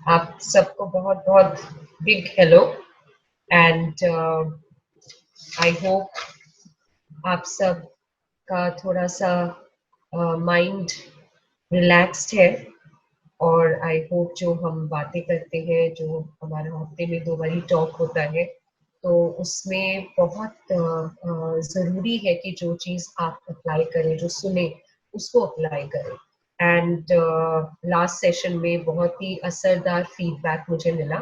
आप सबको बहुत बहुत big hello and I hope आप सब का थोड़ा सा माइंड रिलैक्स्ड है और आई होप जो हम बातें करते हैं, जो हमारा हफ्ते में 2 बार टॉक होता है, तो उसमें बहुत ज़रूरी है कि जो चीज़ आप अप्लाई करें, जो सुने उसको अप्लाई करें। एंड लास्ट सेशन में बहुत ही असरदार फीडबैक मुझे मिला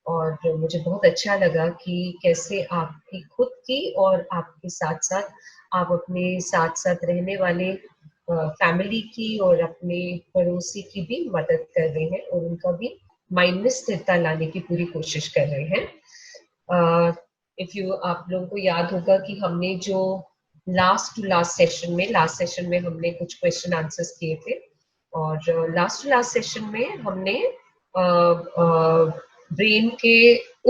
और मुझे बहुत अच्छा लगा कि कैसे आपकी खुद की और आपके साथ साथ आप अपने साथ साथ रहने वाले फैमिली की और अपने पड़ोसी की भी मदद कर रहे हैं और उनका भी माइंड में स्थिरता लाने की पूरी कोशिश कर रहे हैं। इफ यू आप लोगों को याद होगा कि हमने जो लास्ट सेशन में हमने कुछ क्वेश्चन आंसर्स किए थे और लास्ट टू लास्ट सेशन में हमने ब्रेन के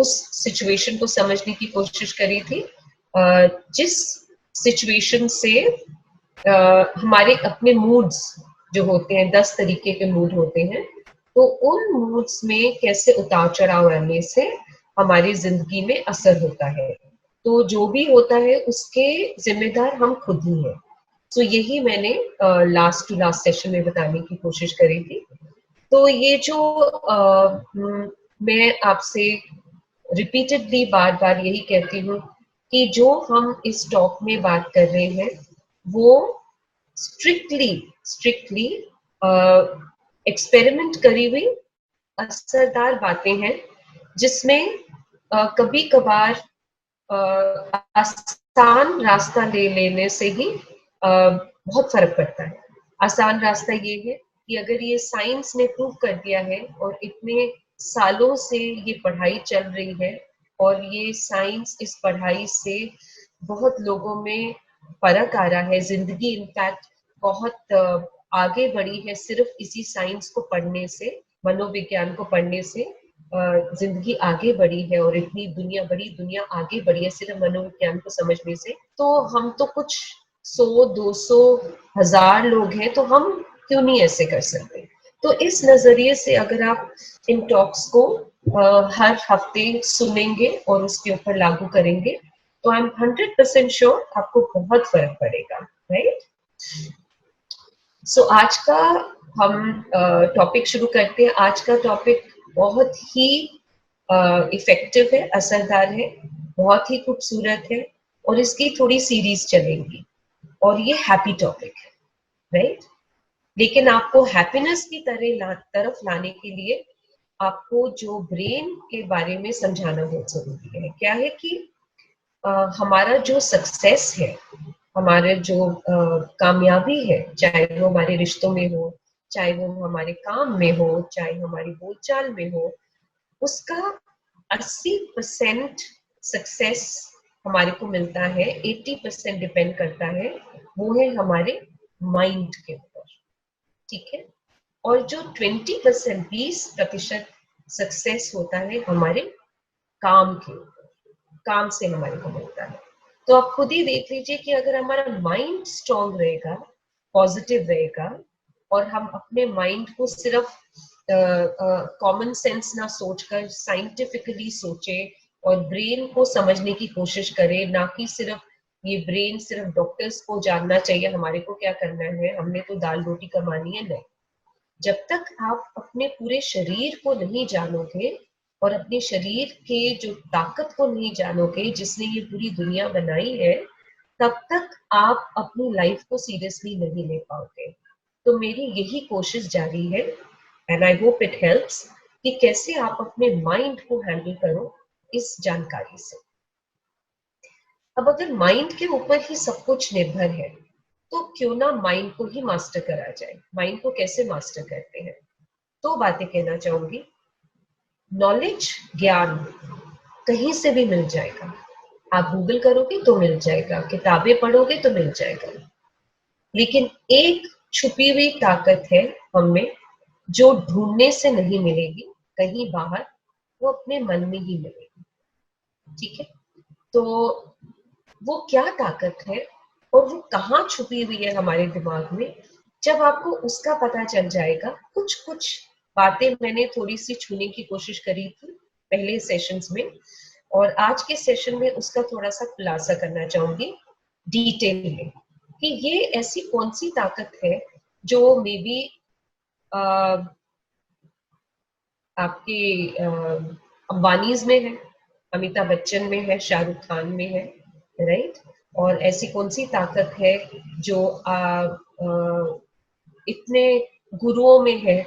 उस सिचुएशन को समझने की कोशिश करी थी जिस सिचुएशन से हमारे अपने मूड्स जो होते हैं, 10 तरीके के मूड होते हैं, तो उन मूड्स में कैसे उतार चढ़ाव आने से हमारी जिंदगी में असर होता है। तो जो भी होता है उसके जिम्मेदार हम खुद ही हैं। तो यही मैंने लास्ट टू लास्ट सेशन में बताने की कोशिश करी थी। तो ये जो मैं आपसे रिपीटेडली बार बार यही कहती हूँ कि जो हम इस टॉक में बात कर रहे हैं वो स्ट्रिक्टली स्ट्रिक्टली एक्सपेरिमेंट करी हुई असरदार बातें हैं, जिसमें कभी कभार आसान रास्ता ले लेने से ही बहुत फर्क पड़ता है। आसान रास्ता ये है कि अगर ये साइंस ने प्रूव कर दिया है और इतने सालों से ये पढ़ाई चल रही है और ये साइंस इस पढ़ाई से बहुत लोगों में फर्क आ रहा है, जिंदगी इनफैक्ट बहुत आगे बढ़ी है सिर्फ इसी साइंस को पढ़ने से, मनोविज्ञान को पढ़ने से जिंदगी आगे बढ़ी है और इतनी बड़ी दुनिया आगे बढ़ी है सिर्फ मनोविज्ञान को समझने से। तो हम तो कुछ 100, 200, 1000 लोग हैं, तो हम क्यों नहीं ऐसे कर सकते। तो इस नजरिए से अगर आप इन टॉक्स को हर हफ्ते सुनेंगे और उसके ऊपर लागू करेंगे तो आई एम 100% श्योर आपको बहुत फर्क पड़ेगा, राइट। सो आज का हम टॉपिक शुरू करते हैं। आज का टॉपिक बहुत ही इफेक्टिव है, असरदार है, बहुत ही खूबसूरत है और इसकी थोड़ी सीरीज चलेंगी और ये हैप्पी टॉपिक है, राइट। लेकिन आपको हैप्पीनेस की तरफ लाने के लिए आपको जो ब्रेन के बारे में समझाना बहुत जरूरी है। क्या है कि हमारा जो सक्सेस है, हमारे जो कामयाबी है, चाहे वो हमारे रिश्तों में हो, चाहे वो हमारे काम में हो, चाहे हमारी बोलचाल में हो, उसका 80% सक्सेस हमारे को मिलता है, 80% डिपेंड करता है, वो है हमारे माइंड के ऊपर, ठीक है। और जो 20%, 20% सक्सेस होता है हमारे काम के ऊपर, काम से हमारे को मिलता है। तो आप खुद ही देख लीजिए कि अगर हमारा माइंड स्ट्रांग रहेगा, पॉजिटिव रहेगा और हम अपने माइंड को सिर्फ कॉमन सेंस ना सोचकर साइंटिफिकली सोचे और ब्रेन को समझने की कोशिश करें, ना कि सिर्फ ये ब्रेन सिर्फ डॉक्टर्स को जानना चाहिए हमारे को क्या करना है, हमने तो दाल रोटी कमानी है, नहीं। जब तक आप अपने पूरे शरीर को नहीं जानोगे और अपने शरीर के जो ताकत को नहीं जानोगे जिसने ये पूरी दुनिया बनाई है, तब तक आप अपनी लाइफ को सीरियसली नहीं ले पाओगे। तो मेरी यही कोशिश जारी है and I hope it helps कि कैसे आप अपने माइंड को हैंडल करो इस जानकारी से। अब अगर माइंड के ऊपर ही सब कुछ निर्भर है तो क्यों ना माइंड को ही मास्टर करा जाए। माइंड को कैसे मास्टर करते हैं, दो बातें कहना चाहूंगी। नॉलेज, ज्ञान कहीं से भी मिल जाएगा, आप गूगल करोगे तो मिल जाएगा, किताबें पढ़ोगे तो मिल जाएगा, लेकिन एक छुपी हुई ताकत है हम में जो ढूंढने से नहीं मिलेगी कहीं बाहर, वो अपने मन में ही मिलेगी, ठीक है। तो वो क्या ताकत है और वो कहाँ छुपी हुई है हमारे दिमाग में, जब आपको उसका पता चल जाएगा, कुछ कुछ बातें मैंने थोड़ी सी छूने की कोशिश करी थी पहले सेशंस में, और आज के सेशन में उसका थोड़ा सा खुलासा करना चाहूंगी डिटेल में कि ये ऐसी कौन सी ताकत है जो मे बी आपके अंबानीज में है, अमिताभ बच्चन में है, शाहरुख खान में है, राइट? और ऐसी कौन सी ताकत है जो इतने गुरुओं में है,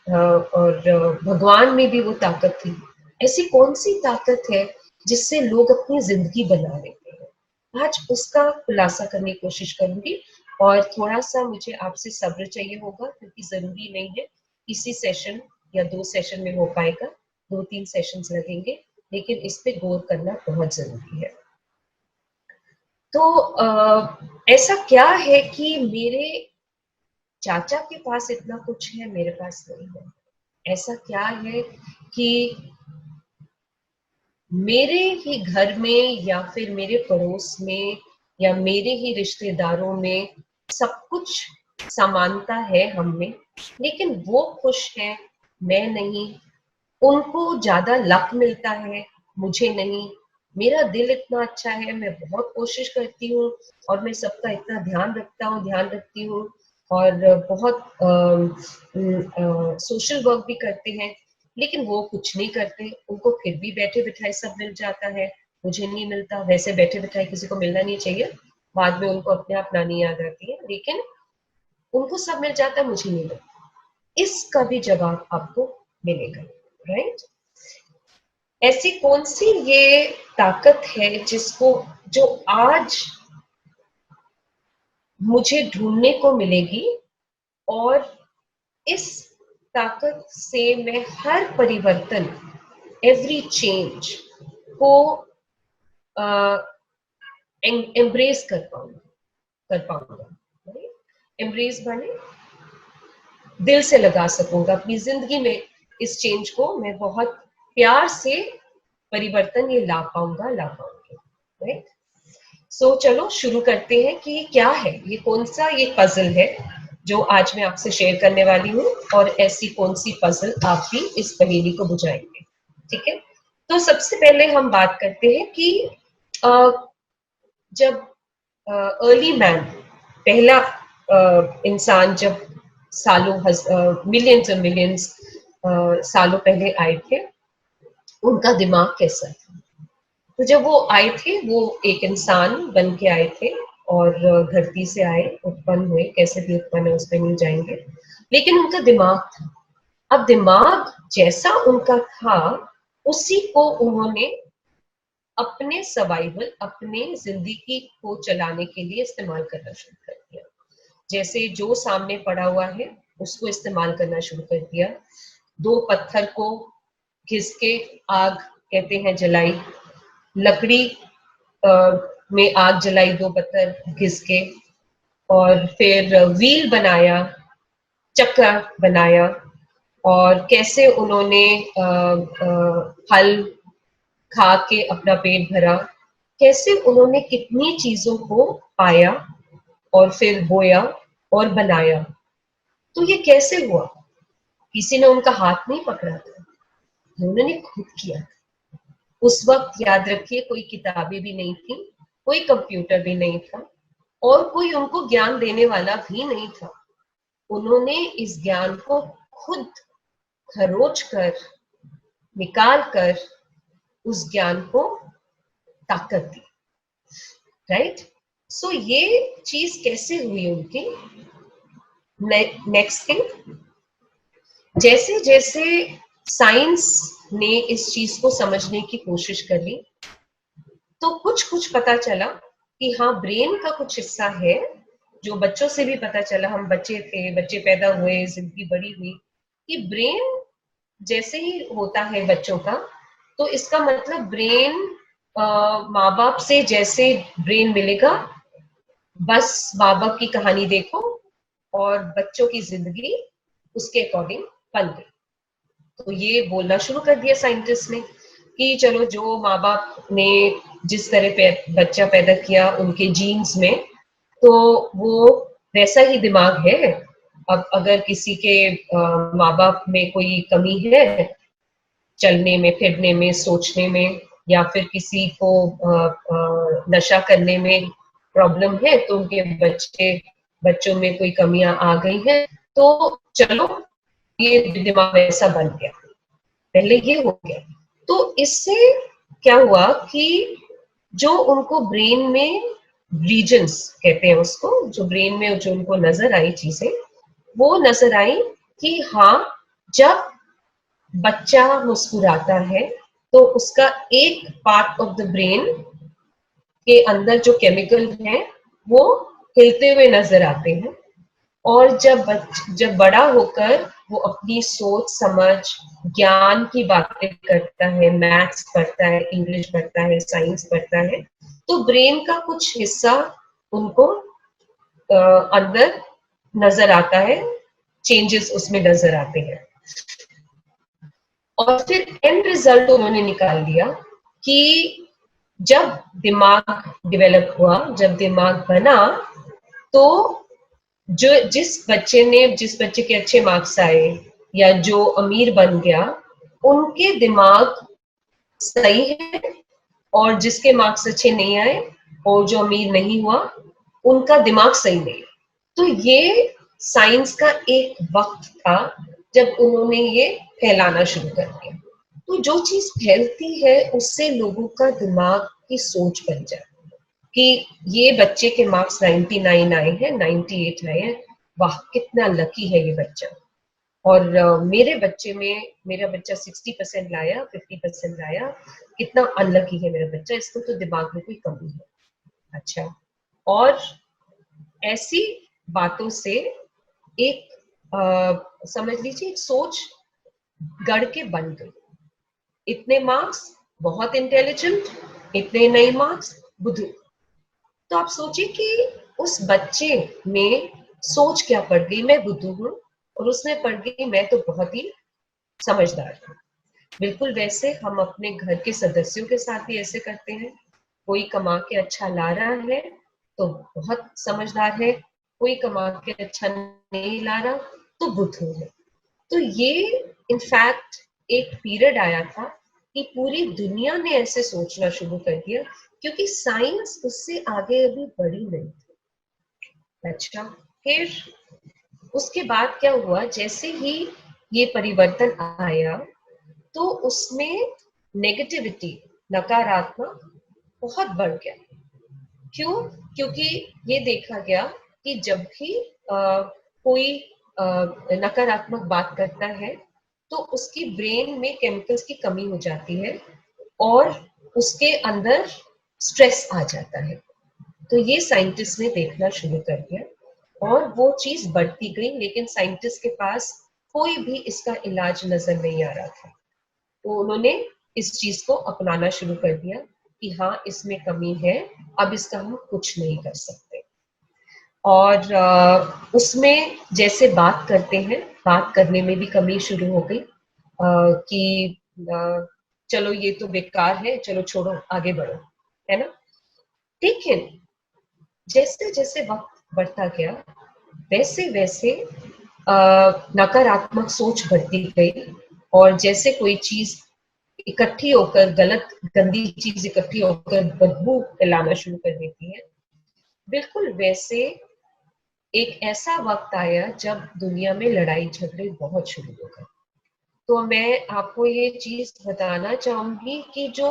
और भगवान में भी वो ताकत थी। ऐसी कौन सी ताकत है जिससे लोग अपनी जिंदगी बना लेते हैं? आज उसका खुलासा करने की कोशिश करूंगी, और थोड़ा सा मुझे आपसे सब्र चाहिए होगा क्योंकि जरूरी नहीं है इसी सेशन या 2 सेशन में हो पाएगा, 2-3 सेशंस लगेंगे, लेकिन इस पे गौर करना बहुत जरूरी है। तो ऐसा क्या है कि मेरे चाचा के पास इतना कुछ है, मेरे पास नहीं है? ऐसा क्या है कि मेरे ही घर में या फिर मेरे पड़ोस में या मेरे ही रिश्तेदारों में सब कुछ समानता है हम में, लेकिन वो खुश है, मैं नहीं। उनको ज्यादा लक मिलता है, मुझे नहीं। मेरा दिल इतना अच्छा है, मैं बहुत कोशिश करती हूँ और मैं सबका इतना ध्यान रखती हूँ, और बहुत सोशल वर्क भी करते हैं, लेकिन वो कुछ नहीं करते। उनको फिर भी बैठे बिठाए सब मिल जाता है, मुझे नहीं मिलता। वैसे बैठे बिठाए किसी को मिलना नहीं चाहिए, बाद में उनको अपने आप नानी याद आती है, लेकिन उनको सब मिल जाता है, मुझे नहीं मिलता। इसका भी जवाब आपको मिलेगा, राइट? ऐसी कौन सी ये ताकत है जिसको, जो आज मुझे ढूंढने को मिलेगी, और इस ताकत से मैं हर परिवर्तन, एवरी चेंज को एम्ब्रेस कर पाऊंगा। एम्ब्रेस माने दिल से लगा सकूंगा अपनी जिंदगी में। इस चेंज को मैं बहुत प्यार से परिवर्तन ये ला पाऊंगी, राइट? सो चलो शुरू करते हैं कि ये क्या है, ये कौन सा ये पजल है जो आज मैं आपसे शेयर करने वाली हूँ, और ऐसी कौन सी पजल आप भी इस पहेली को बुझाएंगे। ठीक है, तो सबसे पहले हम बात करते हैं कि जब अर्ली मैन, पहला इंसान, जब सालों मिलियंस और मिलियंस सालों पहले आए थे, उनका दिमाग कैसा था? तो जब वो आए थे, वो एक इंसान बन के आए थे, और धरती से आए, उत्पन्न हुए, कैसे भी उत्पन्न है उस पर नहीं जाएंगे, लेकिन उनका दिमाग था। अब दिमाग जैसा उनका था, उसी को उन्होंने अपने सर्वाइवल, अपने जिंदगी को चलाने के लिए इस्तेमाल करना शुरू कर दिया। जैसे जो सामने पड़ा हुआ है उसको इस्तेमाल करना शुरू कर दिया। 2 पत्थर को घिस के आग कहते हैं जलाई, लकड़ी में आग जलाई 2 पत्थर घिस के, और फिर व्हील बनाया, चक्रा बनाया, और कैसे उन्होंने फल खा के अपना पेट भरा, कैसे उन्होंने कितनी चीजों को पाया और फिर बोया और बनाया। तो ये कैसे हुआ? किसी ने उनका हाथ नहीं पकड़ा था, उन्होंने खुद किया। उस वक्त याद रखिए कोई किताबें भी नहीं थी, कोई कंप्यूटर भी नहीं था, और कोई उनको ज्ञान देने वाला भी नहीं था। उन्होंने इस ज्ञान को खुद खरोच कर, निकाल कर उस ज्ञान को ताकत दी, राइट? सो ये चीज कैसे हुई उनकी? नेक्स्ट थिंग, जैसे जैसे साइंस ने इस चीज को समझने की कोशिश करी, तो कुछ कुछ पता चला कि हाँ, ब्रेन का कुछ हिस्सा है, जो बच्चों से भी पता चला। हम बच्चे थे, बच्चे पैदा हुए, जिंदगी बड़ी हुई, कि ब्रेन जैसे ही होता है बच्चों का, तो इसका मतलब ब्रेन, माँ बाप से जैसे ब्रेन मिलेगा, बस माँ बाप की कहानी देखो, और बच्चों की जिंदगी उसके अकॉर्डिंग बन गई। तो ये बोलना शुरू कर दिया साइंटिस्ट ने कि चलो, जो माँ बाप ने जिस तरह बच्चा पैदा किया उनके जीन्स में, तो वो वैसा ही दिमाग है, अब अगर किसी के माँ बाप में कोई कमी है, चलने में, फिरने में, सोचने में, या फिर किसी को नशा करने में प्रॉब्लम है, तो उनके बच्चों में कोई कमियां आ गई हैं, तो चलो ये दिमाग ऐसा बन गया, पहले ये हो गया। तो इससे क्या हुआ कि जो उनको ब्रेन में रीजन्स कहते हैं उसको, जो ब्रेन में जो उनको नजर आई चीजें, वो नजर आई कि हाँ, जब बच्चा मुस्कुराता है तो उसका एक पार्ट ऑफ द ब्रेन के अंदर जो केमिकल हैं वो हिलते हुए नजर आते हैं। और जब बड़ा होकर वो अपनी सोच समझ, ज्ञान की बातें करता है, मैथ्स पढ़ता है, इंग्लिश पढ़ता है, साइंस पढ़ता है, तो ब्रेन का कुछ हिस्सा उनको अंदर नजर आता है, चेंजेस उसमें नजर आते हैं। और फिर एंड रिजल्ट उन्होंने निकाल लिया कि जब दिमाग डेवलप हुआ, जब दिमाग बना, तो जिस बच्चे के अच्छे मार्क्स आए या जो अमीर बन गया, उनके दिमाग सही है, और जिसके मार्क्स अच्छे नहीं आए और जो अमीर नहीं हुआ, उनका दिमाग सही नहीं। तो ये साइंस का एक वक्त था जब उन्होंने ये फैलाना शुरू कर दिया। तो जो चीज फैलती है उससे लोगों का दिमाग की सोच बन जाती है कि ये बच्चे के मार्क्स 99 आए हैं, 98 आए हैं, वाह कितना लकी है ये बच्चा। और मेरा बच्चा 60% लाया, 50% लाया, कितना अनलकी है मेरा बच्चा, इसको तो दिमाग में कोई कमी है। अच्छा, और ऐसी बातों से एक समझ लीजिए एक सोच गढ़ के बन गई। इतने मार्क्स, बहुत इंटेलिजेंट, इतने नए मार्क्स, बुद्धू। तो आप सोचिए कि उस बच्चे में सोच क्या पड़ गई, मैं बुद्धू हूं, और उसमें पड़ गई मैं तो बहुत ही समझदार हूं। बिल्कुल वैसे हम अपने घर के सदस्यों के साथ भी ऐसे करते हैं। कोई कमा के अच्छा ला रहा है तो बहुत समझदार है, कोई कमा के अच्छा नहीं ला रहा तो बुद्धू है। तो ये इनफैक्ट एक पीरियड आया था कि पूरी दुनिया ने ऐसे सोचना शुरू कर दिया, क्योंकि साइंस उससे आगे अभी बढ़ी नहीं थी। अच्छा, फिर उसके बाद क्या हुआ, जैसे ही ये परिवर्तन आया तो उसमें नेगेटिविटी, नकारात्मक बहुत बढ़ गया। क्यों? क्योंकि ये देखा गया कि जब भी कोई नकारात्मक बात करता है तो उसकी ब्रेन में केमिकल्स की कमी हो जाती है और उसके अंदर स्ट्रेस आ जाता है। तो ये साइंटिस्ट ने देखना शुरू कर दिया और वो चीज बढ़ती गई, लेकिन साइंटिस्ट के पास कोई भी इसका इलाज नजर नहीं आ रहा था। तो उन्होंने इस चीज को अपनाना शुरू कर दिया कि हाँ, इसमें कमी है, अब इसका हम कुछ नहीं कर सकते। और उसमें जैसे बात करते हैं, बात करने में भी कमी शुरू हो गई कि चलो ये तो बेकार है, चलो छोड़ो, आगे बढ़ो, है ना। लेकिन जैसे जैसे वक्त बढ़ता गया, वैसे वैसे नकारात्मक सोच बढ़ती गई, और जैसे कोई चीज इकट्ठी होकर, गंदी चीज इकट्ठी होकर बदबू फैलाना शुरू कर देती है, बिल्कुल वैसे एक ऐसा वक्त आया जब दुनिया में लड़ाई झगड़े बहुत शुरू हो गए। तो मैं आपको ये चीज बताना चाहूंगी कि जो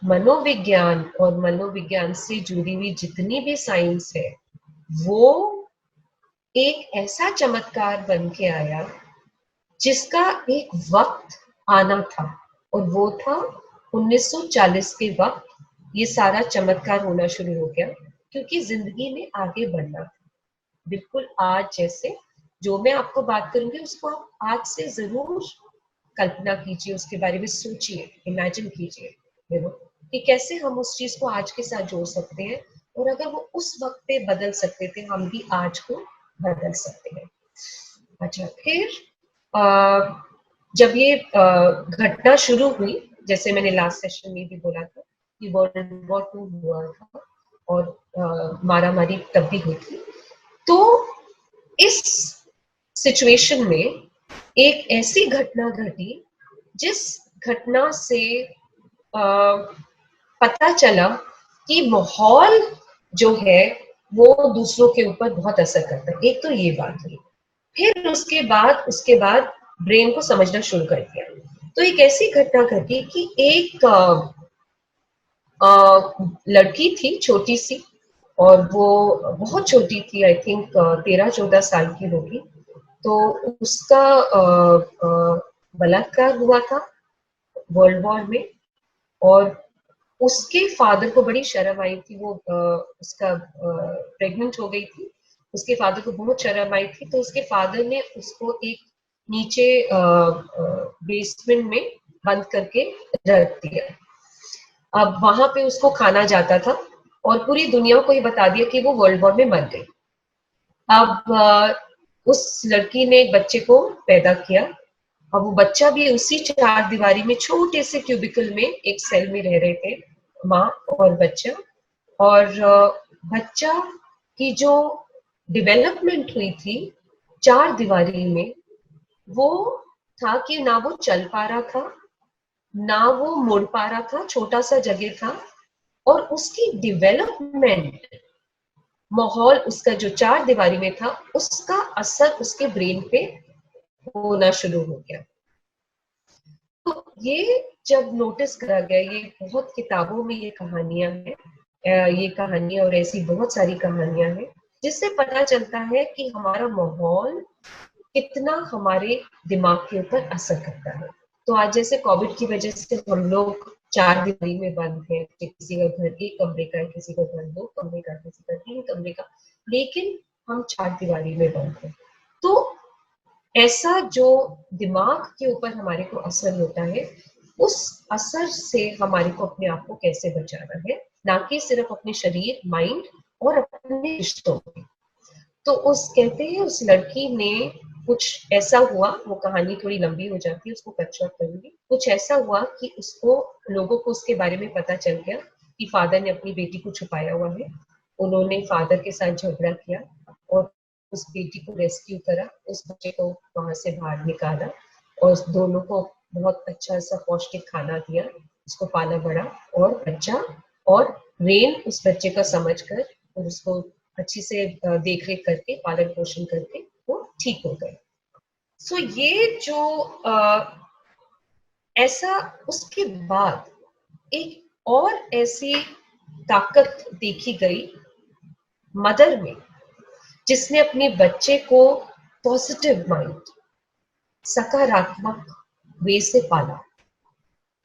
मनोविज्ञान और मनोविज्ञान से जुड़ी हुई जितनी भी साइंस है, वो एक ऐसा चमत्कार बन के आया जिसका एक वक्त आना था, और वो था 1940 के वक्त ये सारा चमत्कार होना शुरू हो गया, क्योंकि जिंदगी में आगे बढ़ना था। बिल्कुल आज जैसे जो मैं आपको बात करूंगी उसको आप आज से जरूर कल्पना कीजिए, उसके बारे में सोचिए, इमेजिन कीजिए, कि कैसे हम उस चीज को आज के साथ जोड़ सकते हैं, और अगर वो उस वक्त पे बदल सकते थे, हम भी आज को बदल सकते हैं। अच्छा, फिर जब ये घटना शुरू हुई, जैसे मैंने लास्ट सेशन में भी बोला था कि वर्ल्ड वॉर 2 हुआ था और मारा मारी तब भी हुई थी, तो इस सिचुएशन में एक ऐसी घटना घटी जिस घटना से पता चला कि माहौल जो है वो दूसरों के ऊपर बहुत असर करता है। एक तो ये बात हुई, फिर उसके बाद ब्रेन को समझना शुरू कर दिया। तो एक ऐसी घटना घटी कि एक लड़की थी छोटी सी, और वो बहुत छोटी थी, आई थिंक 13-14 साल की होगी। तो उसका बलात्कार हुआ था वर्ल्ड वॉर में, और उसके फादर को बड़ी शर्म आई थी। वो उसका प्रेग्नेंट हो गई थी, उसके फादर को बहुत शर्म आई थी, तो उसके फादर ने उसको एक नीचे बेसमेंट में बंद करके रख दिया। अब वहां पे उसको खाना जाता था, और पूरी दुनिया को ये बता दिया कि वो वर्ल्ड वॉर में मर गई। अब उस लड़की ने एक बच्चे को पैदा किया। अब वो बच्चा भी उसी चार दीवारी में छोटे से क्यूबिकल में एक सेल में रह रहे थे, माँ और बच्चा। और बच्चा की जो डेवलपमेंट हुई थी चार दीवारी में, वो था कि ना वो चल पा रहा था, ना वो मुड़ पा रहा था, छोटा सा जगह था। और उसकी डेवलपमेंट, माहौल उसका जो चार दीवारी में था, उसका असर उसके ब्रेन पे होना शुरू हो गया। तो ये जब नोटिस करा गया, ये बहुत किताबों में ये कहानियां हैं, ये कहानियां और ऐसी बहुत सारी कहानियां हैं जिससे पता चलता है कि हमारा माहौल कितना हमारे दिमाग के ऊपर असर करता है। तो आज जैसे कोविड की वजह से हम लोग चार दीवारी में बंद हैं, किसी का घर एक कमरे का है, किसी का घर दो कमरे का, किसी का तीन कमरे का, लेकिन हम चार दीवारी में बंद हैं। तो ऐसा जो दिमाग के ऊपर हमारे को असर होता है, उस असर से हमारे को अपने आप को कैसे बचाना है, ना कि सिर्फ अपने शरीर, माइंड और अपने रिश्तों में। तो उस कहते हैं उस लड़की ने, कुछ ऐसा हुआ, वो कहानी थोड़ी लंबी हो जाती है, उसको कट शॉर्ट करूंगी। कुछ ऐसा हुआ कि उसको, लोगों को उसके बारे में पता चल गया कि फादर ने अपनी बेटी को छुपाया हुआ है। उन्होंने फादर के साथ झगड़ा किया और उस बेटी को रेस्क्यू करा, उस बच्चे को वहां से बाहर निकाला, और उस दोनों को बहुत अच्छा सा पौष्टिक खाना दिया, उसको पाला बड़ा, और बच्चा और रेन उस बच्चे का समझकर और उसको अच्छी से देख रेख करके, पालन पोषण करके वो ठीक हो गए। सो ये जो ऐसा, उसके बाद एक और ऐसी ताकत देखी गई मदर में, जिसने अपने बच्चे को पॉजिटिव माइंड, सकारात्मक वे से पाला।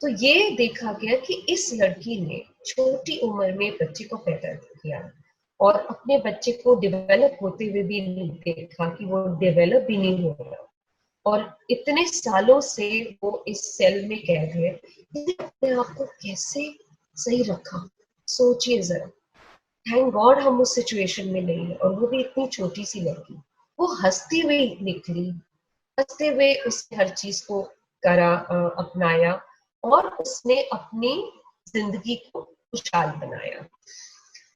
तो ये देखा गया कि इस लड़की ने छोटी उम्र में बच्चे को पैदा किया, और अपने बच्चे को डेवलप होते हुए भी नहीं देखा कि वो डेवलप भी नहीं हो रहा, और इतने सालों से वो इस सेल में कैद है। अपने आप को कैसे सही रखा, सोचिए जरा। थैंक गॉड हम उस सिचुएशन में नहीं है, और वो भी इतनी छोटी सी लड़की। वो हंसती हुई निकली, हंसते हुए उसने हर चीज को करा, अपनाया, और उसने अपनी जिंदगी को खुशहाल बनाया।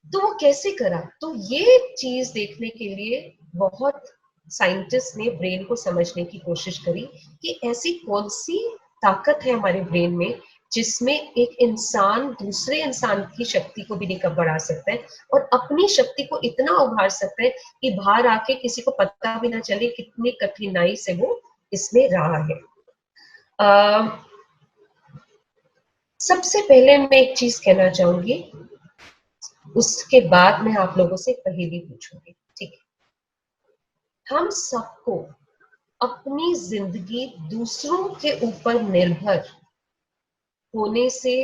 तो वो कैसे करा? तो ये चीज देखने के लिए बहुत साइंटिस्ट ने ब्रेन को समझने की कोशिश करी कि ऐसी कौन सी ताकत है हमारे ब्रेन में, जिसमें एक इंसान दूसरे इंसान की शक्ति को भी निकल बढ़ा सकता है, और अपनी शक्ति को इतना उभार सकता है कि बाहर आके किसी को पता भी ना चले कितनी कठिनाई से वो इसमें रहा है। सबसे पहले मैं एक चीज कहना चाहूंगी, उसके बाद मैं आप लोगों से पहेली पूछूंगी, ठीक है? हम सबको अपनी जिंदगी दूसरों के ऊपर निर्भर होने से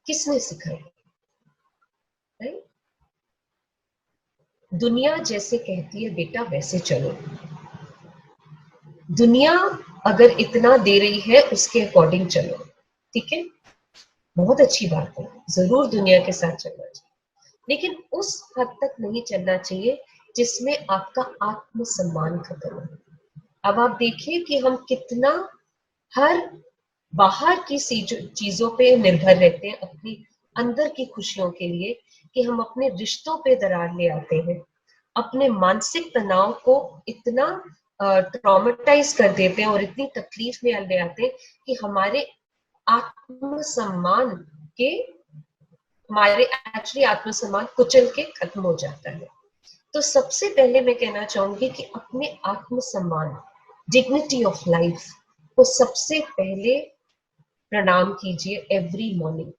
किसने सिखाया? राइट? दुनिया जैसे कहती है बेटा वैसे चलो। दुनिया अगर इतना दे रही है उसके अकॉर्डिंग चलो, ठीक है? बहुत अच्छी बात है, जरूर दुनिया के साथ चलना चाहिए, लेकिन उस हद तक नहीं चलना चाहिए जिसमें आपका आत्मसम्मान खत्म हो। अब आप देखिए कि हम कितना हर बाहर की चीजों पे निर्भर रहते हैं अपनी अंदर की खुशियों के लिए, कि हम अपने रिश्तों पे दरार ले आते हैं, अपने मानसिक तनाव को इतना ट्रॉमेटाइज कर देते हैं और इतनी तकलीफ में ले आते हैं कि हमारे आत्मसम्मान के हमारे एक्चुअली आत्मसम्मान कुचल के खत्म हो जाता है। तो सबसे पहले मैं कहना चाहूंगी कि अपने आत्मसम्मान, डिग्निटी ऑफ लाइफ को सबसे पहले प्रणाम कीजिए एवरी मॉर्निंग।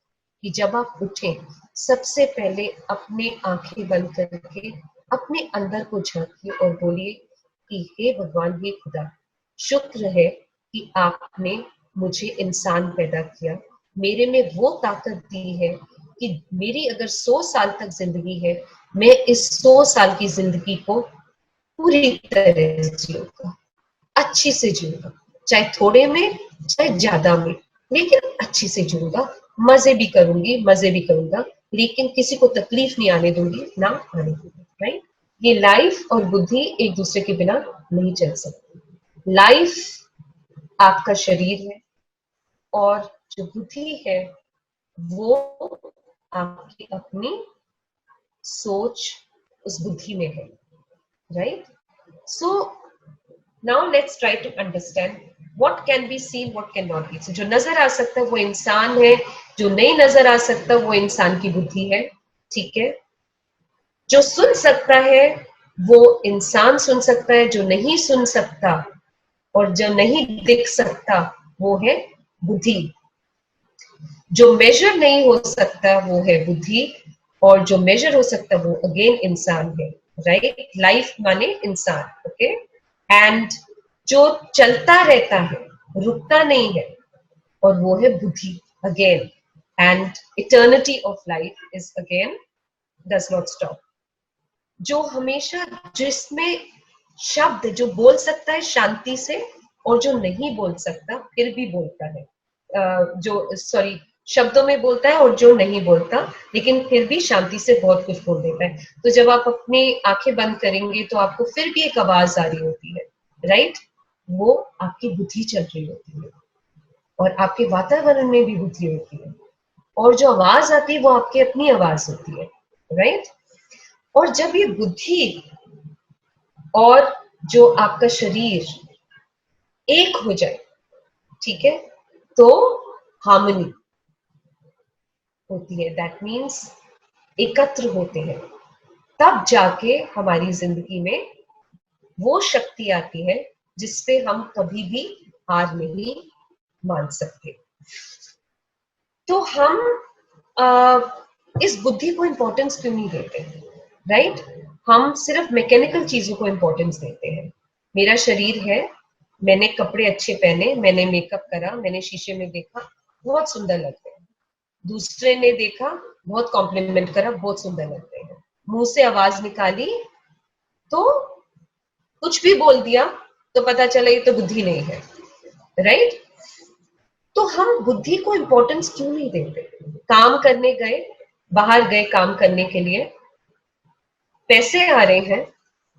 कि जब आप उठें सबसे पहले अपने आंखें बंद करके अपने अंदर को झांकिए और बोलिए कि हे भगवान, हे खुदा, शुक्र है कि आपने मुझे इंसान पैदा किया, मेरे में वो ताकत दी है कि मेरी अगर 100 साल तक जिंदगी है, मैं इस 100 साल की जिंदगी को पूरी तरह जीऊंगा, अच्छी से जीऊंगा, चाहे थोड़े में चाहे ज्यादा में, लेकिन अच्छी से जीऊंगा, मजे भी करूंगा, लेकिन किसी को तकलीफ नहीं आने दूंगी, ना आने दूंगी। राइट? ये लाइफ और बुद्धि एक दूसरे के बिना नहीं चल सकती। लाइफ आपका शरीर है और जो बुद्धि है वो आपकी अपनी सोच उस बुद्धि में है। Right? So now let's try to understand what can be seen, what can not be seen. जो नजर आ सकता है वो इंसान है, जो नहीं नजर आ सकता वो इंसान की बुद्धि है। ठीक है? जो सुन सकता है वो इंसान सुन सकता है, जो नहीं सुन सकता और जो नहीं दिख सकता वो है बुद्धि। जो मेजर नहीं हो सकता वो है बुद्धि, और जो मेजर हो सकता है वो अगेन इंसान है। राइट? लाइफ माने इंसान। ओके? एंड जो चलता रहता है, रुकता नहीं है, और वो है बुद्धि again. And eternity of life is again does not stop. जो हमेशा, जिसमें शब्द, जो बोल सकता है शांति से और जो नहीं बोल सकता फिर भी बोलता है, जो सॉरी शब्दों में बोलता है और जो नहीं बोलता लेकिन फिर भी शांति से बहुत कुछ बोल देता है। तो जब आप अपनी आंखें बंद करेंगे तो आपको फिर भी एक आवाज आ रही होती है। राइट? वो आपकी बुद्धि चल रही होती है, और आपके वातावरण में भी बुद्धि होती है, और जो आवाज आती है वो आपकी अपनी आवाज होती है। राइट? और जब ये बुद्धि और जो आपका शरीर एक हो जाए, ठीक है, तो हार्मनी होती है। दैट मीन्स एकत्र होते हैं, तब जाके हमारी जिंदगी में वो शक्ति आती है जिसपे हम कभी भी हार नहीं मान सकते। तो हम इस बुद्धि को इंपॉर्टेंस क्यों नहीं देते? राइट? हम सिर्फ मैकेनिकल चीजों को इंपॉर्टेंस देते हैं। मेरा शरीर है, मैंने कपड़े अच्छे पहने, मैंने मेकअप करा, मैंने शीशे में देखा, बहुत सुंदर लगते हैं। दूसरे ने देखा, बहुत कॉम्प्लीमेंट करा, बहुत सुंदर लगते हैं। मुंह से आवाज निकाली तो कुछ भी बोल दिया तो पता चला ये तो बुद्धि नहीं है। राइट? तो हम बुद्धि को इंपॉर्टेंस क्यों नहीं देते? काम करने गए, बाहर गए काम करने के लिए, पैसे आ रहे हैं,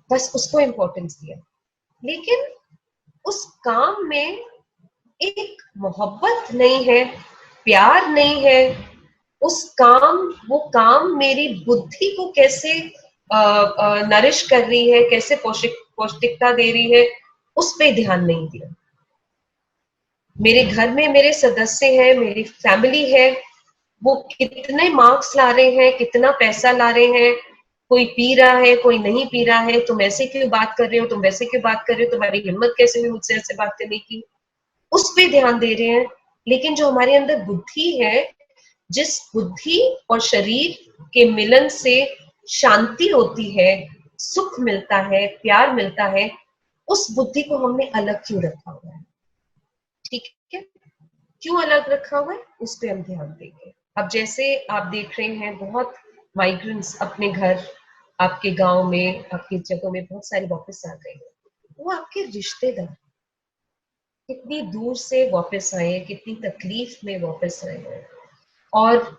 बस उसको इंपॉर्टेंस दिया, लेकिन उस काम में एक मोहब्बत नहीं है, प्यार नहीं है। उस काम, वो काम मेरी बुद्धि को कैसे नरिश कर रही है, कैसे पौष्टिकता दे रही है, उस पे ध्यान नहीं दिया। मेरे घर में मेरे सदस्य हैं, मेरी फैमिली है, वो कितने मार्क्स ला रहे हैं, कितना पैसा ला रहे हैं, कोई पी रहा है, कोई नहीं पी रहा है, तुम ऐसे क्यों बात कर रहे हो, तुम वैसे क्यों बात कर रहे हो, तुम्हारी हिम्मत कैसे हुई मुझसे ऐसे बात करने की, उस पे ध्यान दे रहे हैं। लेकिन जो हमारे अंदर बुद्धि है, जिस बुद्धि और शरीर के मिलन से शांति होती है, सुख मिलता है, प्यार मिलता है, उस बुद्धि को हमने अलग क्यों रखा हुआ है? ठीक है? क्यों अलग रखा हुआ है, उस पर हम ध्यान देंगे। अब जैसे आप देख रहे हैं, बहुत माइग्रेंट्स अपने घर, आपके गांव में, आपकी जगहों में बहुत सारे वापस आ गए हैं। वो आपके रिश्तेदार कितनी दूर से वापस आए हैं, कितनी तकलीफ में वापस आए हैं, और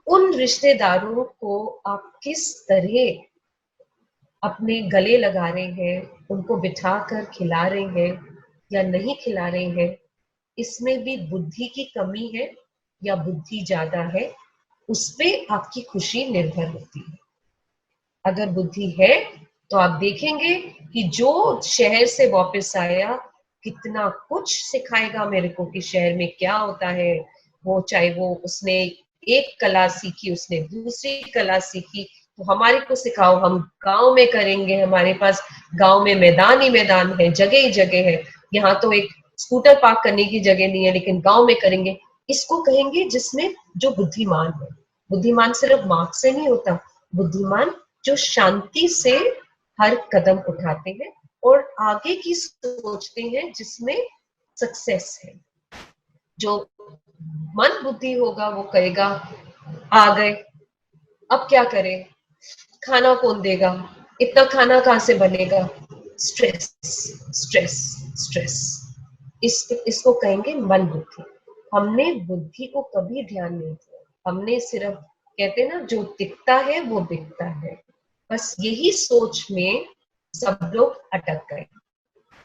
उन रिश्तेदारों को आप किस तरह अपने गले लगा रहे हैं, उनको बिठा कर खिला रहे हैं या नहीं खिला रहे हैं, इसमें भी बुद्धि की कमी है या बुद्धि ज्यादा है, उस पे आपकी खुशी निर्भर होती है। अगर बुद्धि है तो आप देखेंगे कि जो शहर से वापस आया कितना कुछ सिखाएगा मेरे को कि शहर में क्या होता है। वो चाहे वो उसने एक कला सीखी, उसने दूसरी कला सीखी, तो हमारे को सिखाओ, हम गांव में करेंगे, हमारे पास गांव में मैदान ही मैदान है, जगह ही जगह है। यहाँ तो एक स्कूटर पार्क करने की जगह नहीं है, लेकिन गांव में करेंगे। इसको कहेंगे जिसमें जो बुद्धिमान है। बुद्धिमान सिर्फ मार्क्स से नहीं होता, बुद्धिमान जो शांति से हर कदम उठाते हैं और आगे की सोचते हैं, जिसमें सक्सेस है। जो मन बुद्धि होगा वो कहेगा आ गए, अब क्या करें, खाना कौन देगा, इतना खाना कहाँ से बनेगा, स्ट्रेस स्ट्रेस स्ट्रेस। इसको कहेंगे मन बुद्धि। हमने बुद्धि को कभी ध्यान नहीं दिया, हमने सिर्फ कहते ना जो दिखता है वो दिखता है, बस यही सोच में सब लोग अटक गए।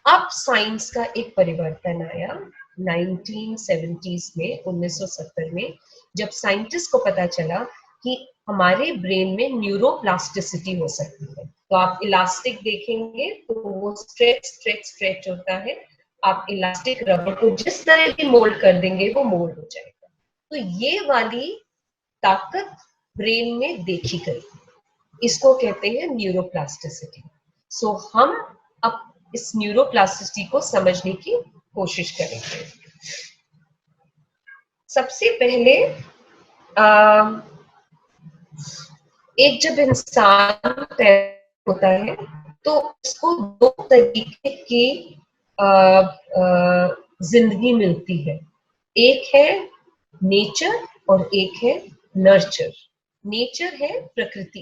अब साइंस का एक परिवर्तन आया 1970s में, 1970 में, जब साइंटिस्ट को पता चला कि हमारे ब्रेन में न्यूरोप्लास्टिसिटी हो सकती है। तो आप इलास्टिक देखेंगे तो वो स्ट्रेच स्ट्रेच स्ट्रेच होता है। आप इलास्टिक रबर को जिस तरह भी मोल्ड कर देंगे वो मोल्ड हो जाएगा। तो ये वाली ताकत ब्रेन में देखी गई, इसको कहते हैं न्यूरोप्लास्टिसिटी। सो हम अब इस न्यूरोप्लास्टिसिटी को समझने की कोशिश करेंगे। सबसे पहले एक जब इंसान पैदा होता है तो उसको दो तरीके की जिंदगी मिलती है। एक है नेचर और एक है नर्चर। नेचर है प्रकृति,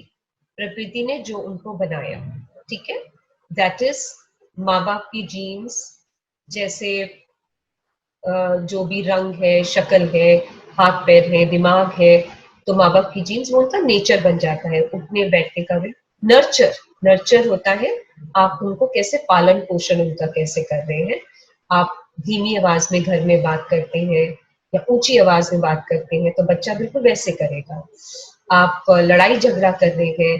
प्रकृति ने जो उनको बनाया, ठीक है, दैट इज माँ बाप की जीन्स, जैसे जो भी रंग है, शक्ल है, हाथ पैर है, दिमाग है, तो माँ बाप की जीन्स वो उनका नेचर बन जाता है, उठने बैठने का भी। नर्चर, नर्चर होता है आप उनको कैसे पालन पोषण उनका कैसे कर रहे हैं। आप धीमी आवाज में घर में बात करते हैं या ऊंची आवाज में बात करते हैं तो बच्चा बिल्कुल वैसे करेगा। आप लड़ाई झगड़ा कर रहे हैं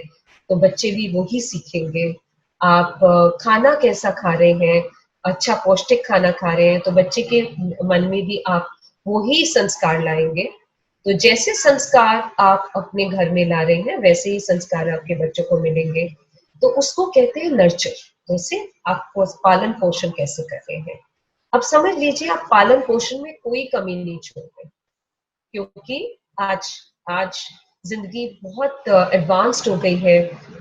तो बच्चे भी वही सीखेंगे। आप खाना कैसा खा रहे हैं, अच्छा पौष्टिक खाना खा रहे हैं तो बच्चे के मन में भी आप वही संस्कार लाएंगे। तो जैसे संस्कार आप अपने घर में ला रहे हैं वैसे ही संस्कार आपके बच्चों को मिलेंगे। तो उसको कहते हैं नर्चर। जैसे आप पालन पोषण कैसे कर रहे हैं। अब समझ लीजिए आप पालन पोषण में कोई कमी नहीं छोड़ रहे, क्योंकि आज आज जिंदगी बहुत एडवांस्ड हो गई है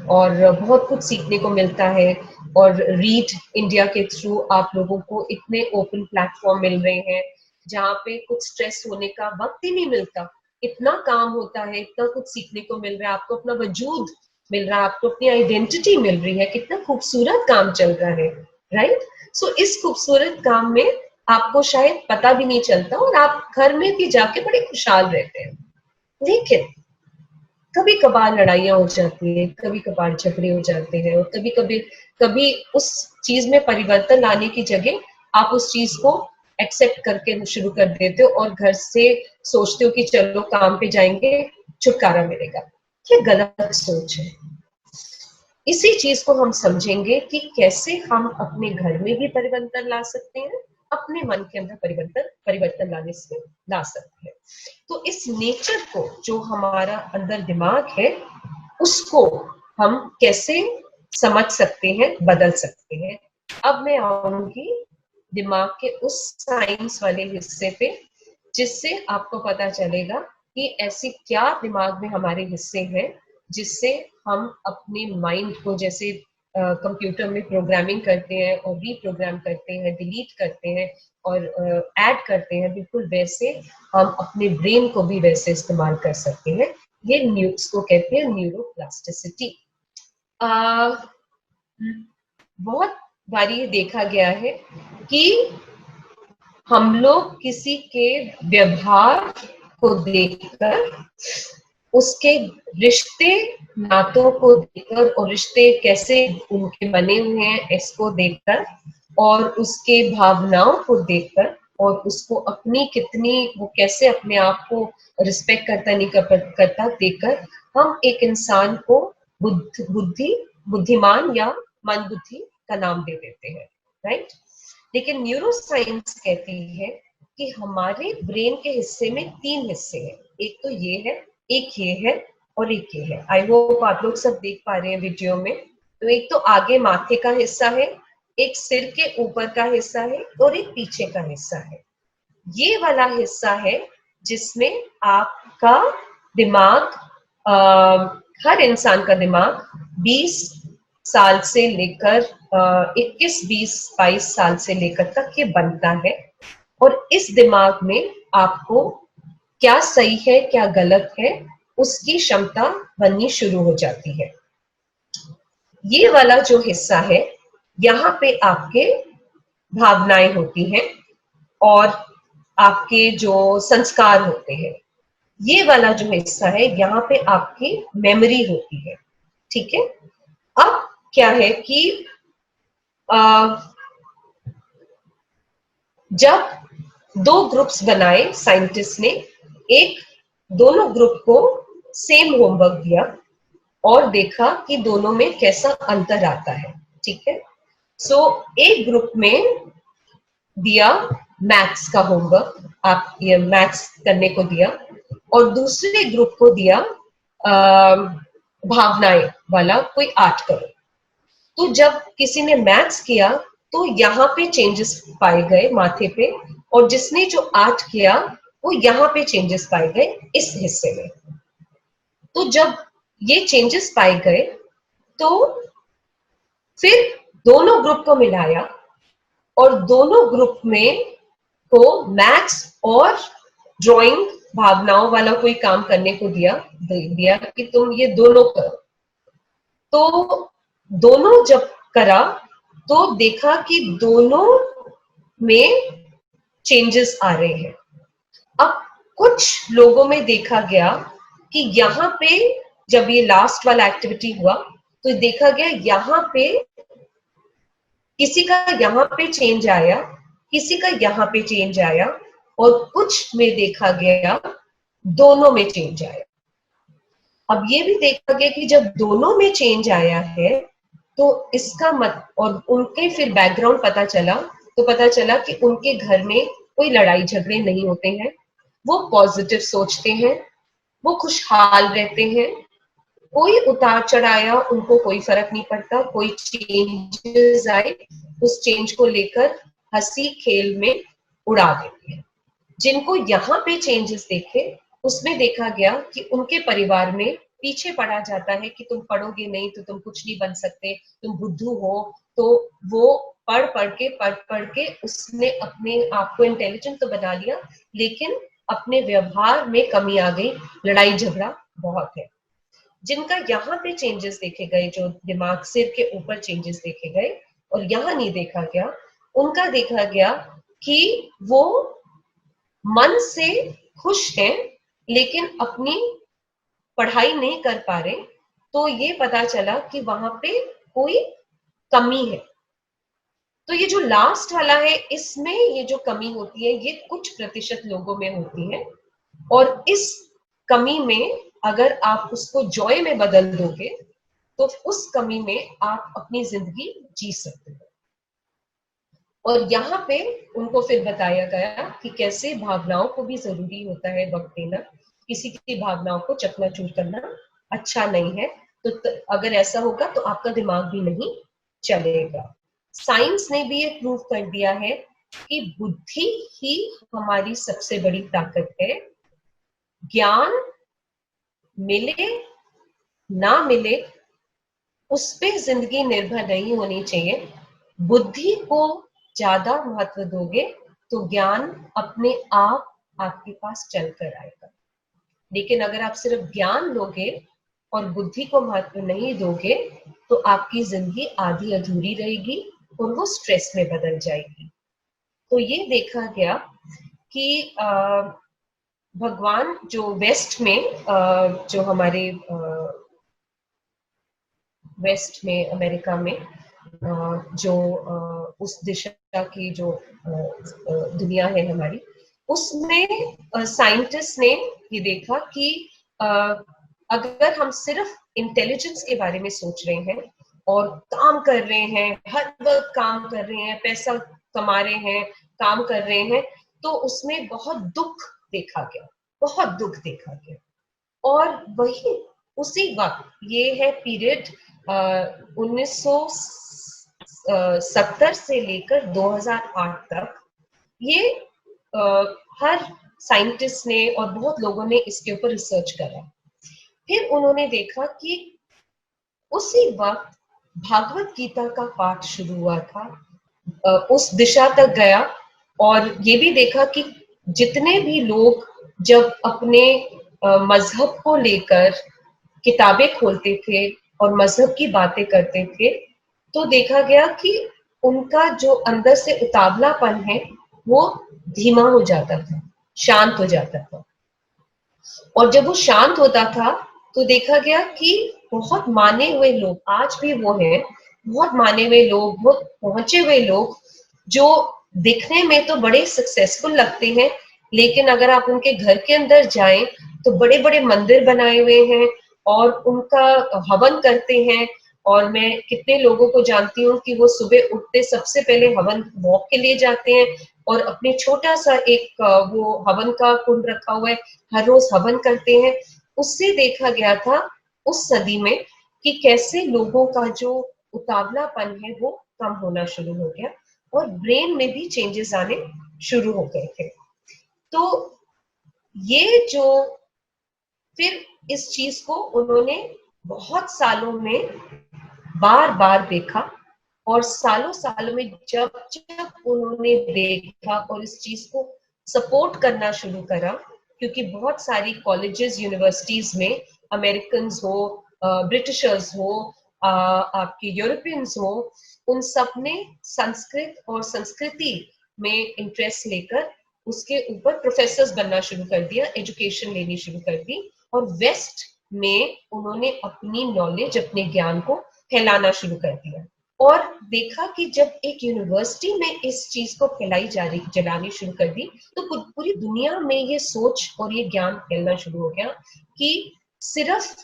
और बहुत कुछ सीखने को मिलता है। और रीड इंडिया के थ्रू आप लोगों को इतने ओपन प्लेटफॉर्म मिल रहे हैं जहाँ पे कुछ स्ट्रेस होने का वक्त ही नहीं मिलता। इतना काम होता है, इतना कुछ सीखने को मिल रहा है, आपको अपना वजूद मिल रहा है, आपको अपनी आइडेंटिटी मिल रही है, कितना खूबसूरत काम चल रहा है, राइट। सो इस खूबसूरत काम में आपको शायद पता भी नहीं चलता और आप घर में भी जाके बड़े खुशहाल रहते हैं। लेकिन कभी कभार लड़ाइयां हो जाती है, कभी कभार झगड़े हो जाते हैं और कभी उस चीज में परिवर्तन लाने की जगह आप उस चीज को एक्सेप्ट करके शुरू कर देते हो और घर से सोचते हो कि चलो काम पे जाएंगे, छुटकारा मिलेगा। ये गलत सोच है। इसी चीज को हम समझेंगे कि कैसे हम अपने घर में भी परिवर्तन ला सकते हैं, अपने मन के अंदर परिवर्तन लाने से ला सकते हैं। तो इस नेचर को, जो हमारा अंदर दिमाग है, उसको हम कैसे समझ सकते हैं, बदल सकते हैं। अब मैं आऊंगी दिमाग के उस साइंस वाले हिस्से पे, जिससे आपको पता चलेगा कि ऐसी क्या दिमाग में हमारे हिस्से हैं जिससे हम अपने माइंड को, जैसे कंप्यूटर में प्रोग्रामिंग करते हैं और रीप्रोग्राम करते हैं, डिलीट करते हैं और ऐड करते हैं, बिल्कुल वैसे हम अपने ब्रेन को भी वैसे इस्तेमाल कर सकते हैं। ये इसको कहते हैं न्यूरोप्लास्टिसिटी। बहुत बारी ये देखा गया है कि हम लोग किसी के व्यवहार को देखकर, उसके रिश्ते नातों को देखकर और रिश्ते कैसे उनके बने हुए हैं इसको देखकर और उसके भावनाओं को देखकर और उसको अपनी कितनी, वो कैसे अपने आप को रिस्पेक्ट करता नहीं करता देखकर हम एक इंसान को बुद्धि बुद्धिमान या मंदबुद्धि का नाम दे देते हैं, राइट। लेकिन न्यूरोसाइंस कहती है कि हमारे ब्रेन के हिस्से में 3 हिस्से हैं, एक तो ये है, एक ये है और एक ये है। आई होप आप लोग सब देख पा रहे हैं वीडियो में। तो एक तो आगे माथे का हिस्सा है, एक सिर के ऊपर का हिस्सा है और एक पीछे का हिस्सा है। ये वाला हिस्सा है जिसमें आपका दिमाग, हर इंसान का दिमाग 20 साल से लेकर 21, 20, 22 साल से लेकर तक ये बनता है। और इस दिमाग में आपको क्या सही है क्या गलत है उसकी क्षमता बननी शुरू हो जाती है। ये वाला जो हिस्सा है, यहाँ पे आपके भावनाएं होती हैं और आपके जो संस्कार होते हैं। ये वाला जो हिस्सा है, यहाँ पे आपकी मेमोरी होती है, ठीक है। अब क्या है कि जब 2 ग्रुप्स बनाए साइंटिस्ट ने, एक दोनों ग्रुप को सेम होमवर्क दिया और देखा कि दोनों में कैसा अंतर आता है, ठीक है। सो एक ग्रुप में दिया मैथ्स का होमवर्क, आप ये मैथ्स करने को दिया, और दूसरे ग्रुप को दिया भावनाएं वाला कोई आर्ट करो। तो जब किसी ने मैथ्स किया तो यहाँ पे चेंजेस पाए गए माथे पे, और जिसने जो आर्ट किया वो यहाँ पे चेंजेस पाए गए इस हिस्से में। तो जब ये चेंजेस पाए गए तो फिर दोनों ग्रुप को मिलाया और दोनों ग्रुप में को मैथ्स और ड्राइंग भावनाओं वाला कोई काम करने को दिया कि तुम ये दोनों करो। तो दोनों जब करा तो देखा कि दोनों में चेंजेस आ रहे हैं। अब कुछ लोगों में देखा गया कि यहाँ पे जब ये लास्ट वाला एक्टिविटी हुआ तो देखा गया यहाँ पे किसी का यहाँ पे चेंज आया, किसी का यहाँ पे चेंज आया, और कुछ में देखा गया दोनों में चेंज आया। अब ये भी देखा गया कि जब दोनों में चेंज आया है तो इसका मत, और उनके फिर बैकग्राउंड पता चला, तो पता चला कि उनके घर में कोई लड़ाई झगड़े नहीं होते हैं, वो पॉजिटिव सोचते हैं, वो खुशहाल रहते हैं, कोई उतार चढ़ाया उनको कोई फर्क नहीं पड़ता, कोई चेंजेस आए उस चेंज को लेकर हंसी खेल में उड़ा देते हैं। जिनको यहाँ पे चेंजेस देखे उसमें देखा गया कि उनके परिवार में पीछे पड़ा जाता है कि तुम पढ़ोगे नहीं तो तुम कुछ नहीं बन सकते, तुम बुद्धू हो। तो वो पढ़ पढ़ के उसने अपने आप को इंटेलिजेंट तो बना लिया, लेकिन अपने व्यवहार में कमी आ गई, लड़ाई झगड़ा बहुत है। जिनका यहाँ पे चेंजेस देखे गए, जो दिमाग सिर के ऊपर चेंजेस देखे गए और यहाँ नहीं देखा गया, उनका देखा गया कि वो मन से खुश हैं लेकिन अपनी पढ़ाई नहीं कर पा रहे। तो ये पता चला कि वहां पे कोई कमी है। तो ये जो लास्ट वाला है, इसमें ये जो कमी होती है ये कुछ प्रतिशत लोगों में होती है, और इस कमी में अगर आप उसको जॉय में बदल दोगे तो उस कमी में आप अपनी जिंदगी जी सकते हो। और यहाँ पे उनको फिर बताया गया कि कैसे भावनाओं को भी जरूरी होता है वक्त देना, किसी की भावनाओं को चकनाचूर करना अच्छा नहीं है। तो अगर ऐसा होगा तो आपका दिमाग भी नहीं चलेगा। साइंस ने भी ये प्रूव कर दिया है कि बुद्धि ही हमारी सबसे बड़ी ताकत है। ज्ञान मिले ना मिले उस पे जिंदगी निर्भर नहीं होनी चाहिए। बुद्धि को ज्यादा महत्व दोगे तो ज्ञान अपने आप आपके पास चल कर आएगा। लेकिन अगर आप सिर्फ ज्ञान लोगे और बुद्धि को महत्व नहीं दोगे तो आपकी जिंदगी आधी अधूरी रहेगी और वो स्ट्रेस में बदल जाएगी। तो ये देखा गया कि भगवान जो वेस्ट में, जो हमारे वेस्ट में, अमेरिका में, जो उस दिशा की जो दुनिया है हमारी, उसमें साइंटिस्ट ने ये देखा कि अगर हम सिर्फ इंटेलिजेंस के बारे में सोच रहे हैं और काम कर रहे हैं, हर वक्त काम कर रहे हैं, पैसा कमा रहे हैं, काम कर रहे हैं, तो उसमें बहुत दुख देखा गया, बहुत दुख देखा गया। और वही उसी वक्त, ये है पीरियड 1970 से लेकर 2008 तक, ये हर साइंटिस्ट ने और बहुत लोगों ने इसके ऊपर रिसर्च करा। फिर उन्होंने देखा कि उसी वक्त भागवत गीता का पाठ शुरू हुआ था, उस दिशा तक गया, और ये भी देखा कि जितने भी लोग जब अपने मजहब को लेकर किताबें खोलते थे और मजहब की बातें करते थे, तो देखा गया कि उनका जो अंदर से उतावलापन है वो धीमा हो जाता था, शांत हो जाता था। और जब वो शांत होता था तो देखा गया कि बहुत माने हुए लोग, आज भी वो हैं, बहुत माने हुए लोग, बहुत पहुंचे हुए लोग, जो दिखने में तो बड़े सक्सेसफुल लगते हैं, लेकिन अगर आप उनके घर के अंदर जाएं तो बड़े बड़े मंदिर बनाए हुए हैं और उनका हवन करते हैं। और मैं कितने लोगों को जानती हूँ कि वो सुबह उठते सबसे पहले हवन वॉक के लिए जाते हैं और अपने छोटा सा एक वो हवन का कुंड रखा हुआ है, हर रोज हवन करते हैं। उससे देखा गया था उस सदी में कि कैसे लोगों का जो उतावलापन है वो कम होना शुरू हो गया और ब्रेन में भी चेंजेस आने शुरू हो गए थे। तो ये जो, फिर इस चीज को उन्होंने बहुत सालों में बार बार देखा, और सालों सालों में जब जब उन्होंने देखा और इस चीज को सपोर्ट करना शुरू करा, क्योंकि बहुत सारी कॉलेजेस यूनिवर्सिटीज में अमेरिकन हो, ब्रिटिशर्स हो, आपके यूरोपियंस हो, उन सब ने संस्कृत और संस्कृति में इंटरेस्ट लेकर उसके ऊपर प्रोफेसर्स बनना शुरू कर दिया, एजुकेशन लेनी शुरू कर दी, और वेस्ट में उन्होंने अपनी नॉलेज, अपने ज्ञान को फैलाना शुरू कर दिया। और देखा कि जब एक यूनिवर्सिटी में इस चीज को फैलाई जा रही, जलानी शुरू कर दी, तो पूरी दुनिया में ये सोच और ये ज्ञान फैलना शुरू हो गया कि सिर्फ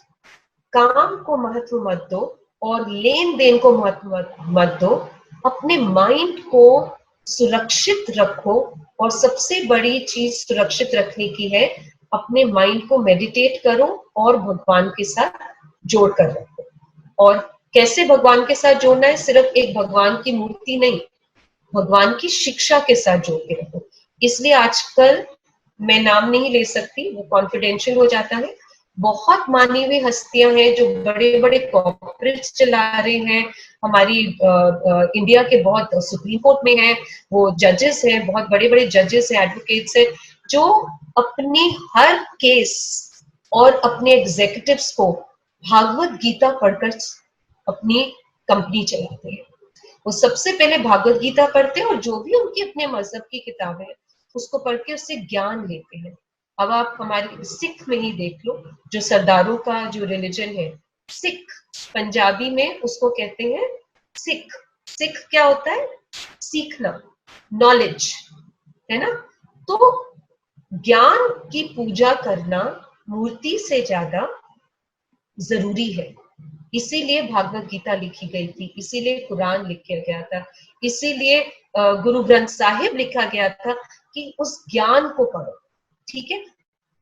काम को महत्व मत दो और लेन देन को महत्व मत दो, अपने माइंड को सुरक्षित रखो, और सबसे बड़ी चीज सुरक्षित रखने की है, अपने माइंड को मेडिटेट करो और भगवान के साथ जोड़ कर रखो। और कैसे भगवान के साथ जोड़ना है, सिर्फ एक भगवान की मूर्ति नहीं, भगवान की शिक्षा के साथ जोड़ के रखो। इसलिए आजकल मैं नाम नहीं ले सकती, वो कॉन्फिडेंशियल हो जाता है, बहुत मानी हुई हस्तियां हैं जो बड़े बड़े कॉर्पोरेट्स चला रहे हैं, हमारी इंडिया के बहुत सुप्रीम कोर्ट में है, वो जजेस हैं, बहुत बड़े बड़े जजेस हैं, एडवोकेट्स हैं, जो अपनी हर केस और अपने एग्जीक्यूटिव्स को भागवत गीता पढ़कर अपनी कंपनी चलाते हैं। वो सबसे पहले भागवत गीता पढ़ते हैं और जो भी उनकी अपने मजहब की किताबें हैं उसको पढ़ के उससे ज्ञान लेते हैं। अब आप हमारे सिख में ही देख लो, जो सरदारों का जो रिलीजन है सिख, पंजाबी में उसको कहते हैं सिख। सिख क्या होता है? सीखना, नॉलेज, है ना। तो ज्ञान की पूजा करना मूर्ति से ज्यादा जरूरी है, इसीलिए भागवत गीता लिखी गई थी, इसीलिए कुरान लिखा गया था, इसीलिए गुरु ग्रंथ साहिब लिखा गया था कि उस ज्ञान को पढ़ो, ठीक है।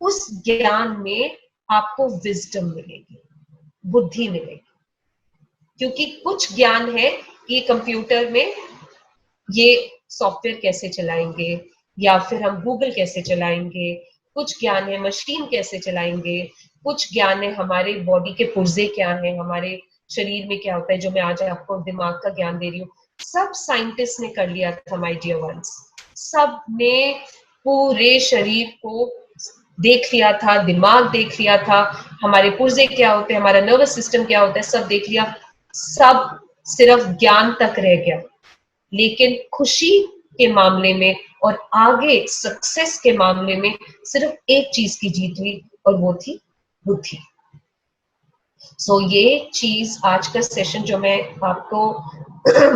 उस ज्ञान में आपको विजडम मिलेगी, बुद्धि मिलेगी, क्योंकि कुछ ज्ञान है ये कंप्यूटर में, ये सॉफ्टवेयर कैसे चलाएंगे, या फिर हम गूगल कैसे चलाएंगे, कुछ ज्ञान है मशीन कैसे चलाएंगे, कुछ ज्ञान है हमारे बॉडी के पुर्जे क्या है, हमारे शरीर में क्या होता है, जो मैं आज आपको दिमाग का ज्ञान दे रही हूँ, सब साइंटिस्ट ने कर लिया था माय डियर वंस। सब ने पूरे शरीर को देख लिया था, दिमाग देख लिया था, हमारे पुर्जे क्या होते हैं, हमारा नर्वस सिस्टम क्या होता है, सब देख लिया। सब सिर्फ ज्ञान तक रह गया, लेकिन खुशी के मामले में और आगे सक्सेस के मामले में सिर्फ एक चीज की जीत हुई, और वो थी बुद्धि। सो ये चीज आज का सेशन जो मैं आपको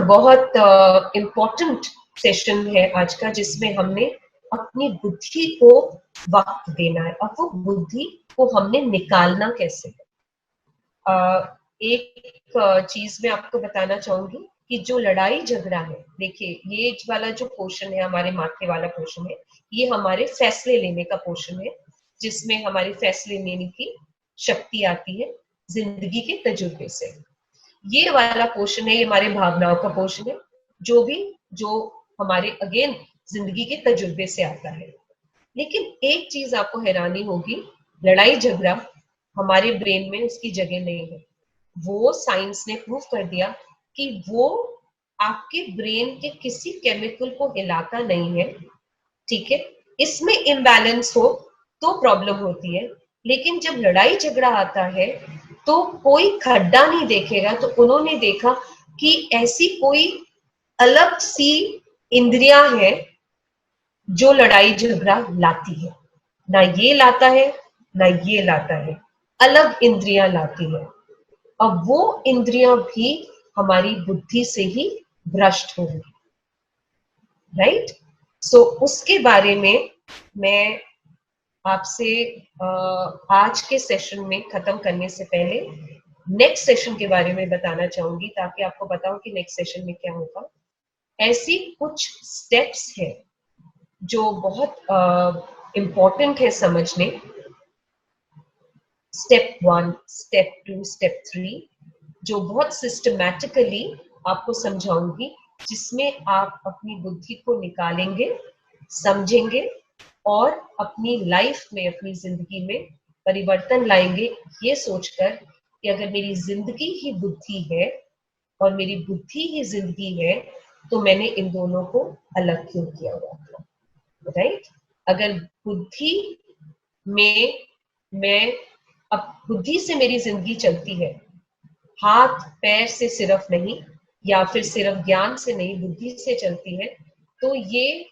बहुत इम्पोर्टेंट सेशन है आज का, जिसमें हमने अपनी बुद्धि को वक्त देना है, और वो बुद्धि को हमने निकालना कैसे है। एक चीज मैं आपको बताना चाहूंगी कि जो लड़ाई झगड़ा है, देखिए ये वाला जो पोर्शन है, हमारे माथे वाला पोर्शन है, ये हमारे फैसले लेने का पोर्शन है, जिसमें हमारी फैसले लेने की शक्ति आती है जिंदगी के तजुर्बे से। ये वाला पोर्शन है, ये हमारे भावनाओं का पोर्शन है, जो हमारे अगेन जिंदगी के तजुर्बे से आता है। लेकिन एक चीज आपको हैरानी होगी, लड़ाई झगड़ा हमारे ब्रेन में उसकी जगह नहीं है। वो साइंस ने प्रूव कर दिया कि वो आपके ब्रेन के किसी केमिकल को हिलाता नहीं है, ठीक है। इसमें इम्बैलेंस हो तो प्रॉब्लम होती है, लेकिन जब लड़ाई झगड़ा आता है तो कोई खड्डा नहीं देखेगा। तो उन्होंने देखा कि ऐसी कोई अलग सी इंद्रियां हैं जो लड़ाई झगड़ा लाती है, ना ये लाता है ना ये लाता है, अलग इंद्रियां लाती है। अब वो इंद्रियां भी हमारी बुद्धि से ही भ्रष्ट होंगी, राइट। सो उसके बारे में मैं आपसे आज के सेशन में खत्म करने से पहले नेक्स्ट सेशन के बारे में बताना चाहूंगी, ताकि आपको बताऊं कि नेक्स्ट सेशन में क्या होगा। ऐसी कुछ स्टेप्स है जो बहुत इंपॉर्टेंट है समझने। स्टेप 1, स्टेप 2, स्टेप 3, जो बहुत सिस्टमैटिकली आपको समझाऊंगी, जिसमें आप अपनी बुद्धि को निकालेंगे, समझेंगे और अपनी लाइफ में, अपनी जिंदगी में परिवर्तन लाएंगे, ये सोचकर कि अगर मेरी जिंदगी ही बुद्धि है और मेरी बुद्धि ही जिंदगी है, तो मैंने इन दोनों को अलग क्यों किया हुआ था, राइट। अगर बुद्धि में मैं, अब बुद्धि से मेरी जिंदगी चलती है, हाथ पैर से सिर्फ नहीं, या फिर सिर्फ ज्ञान से नहीं, बुद्धि से चलती है, तो ये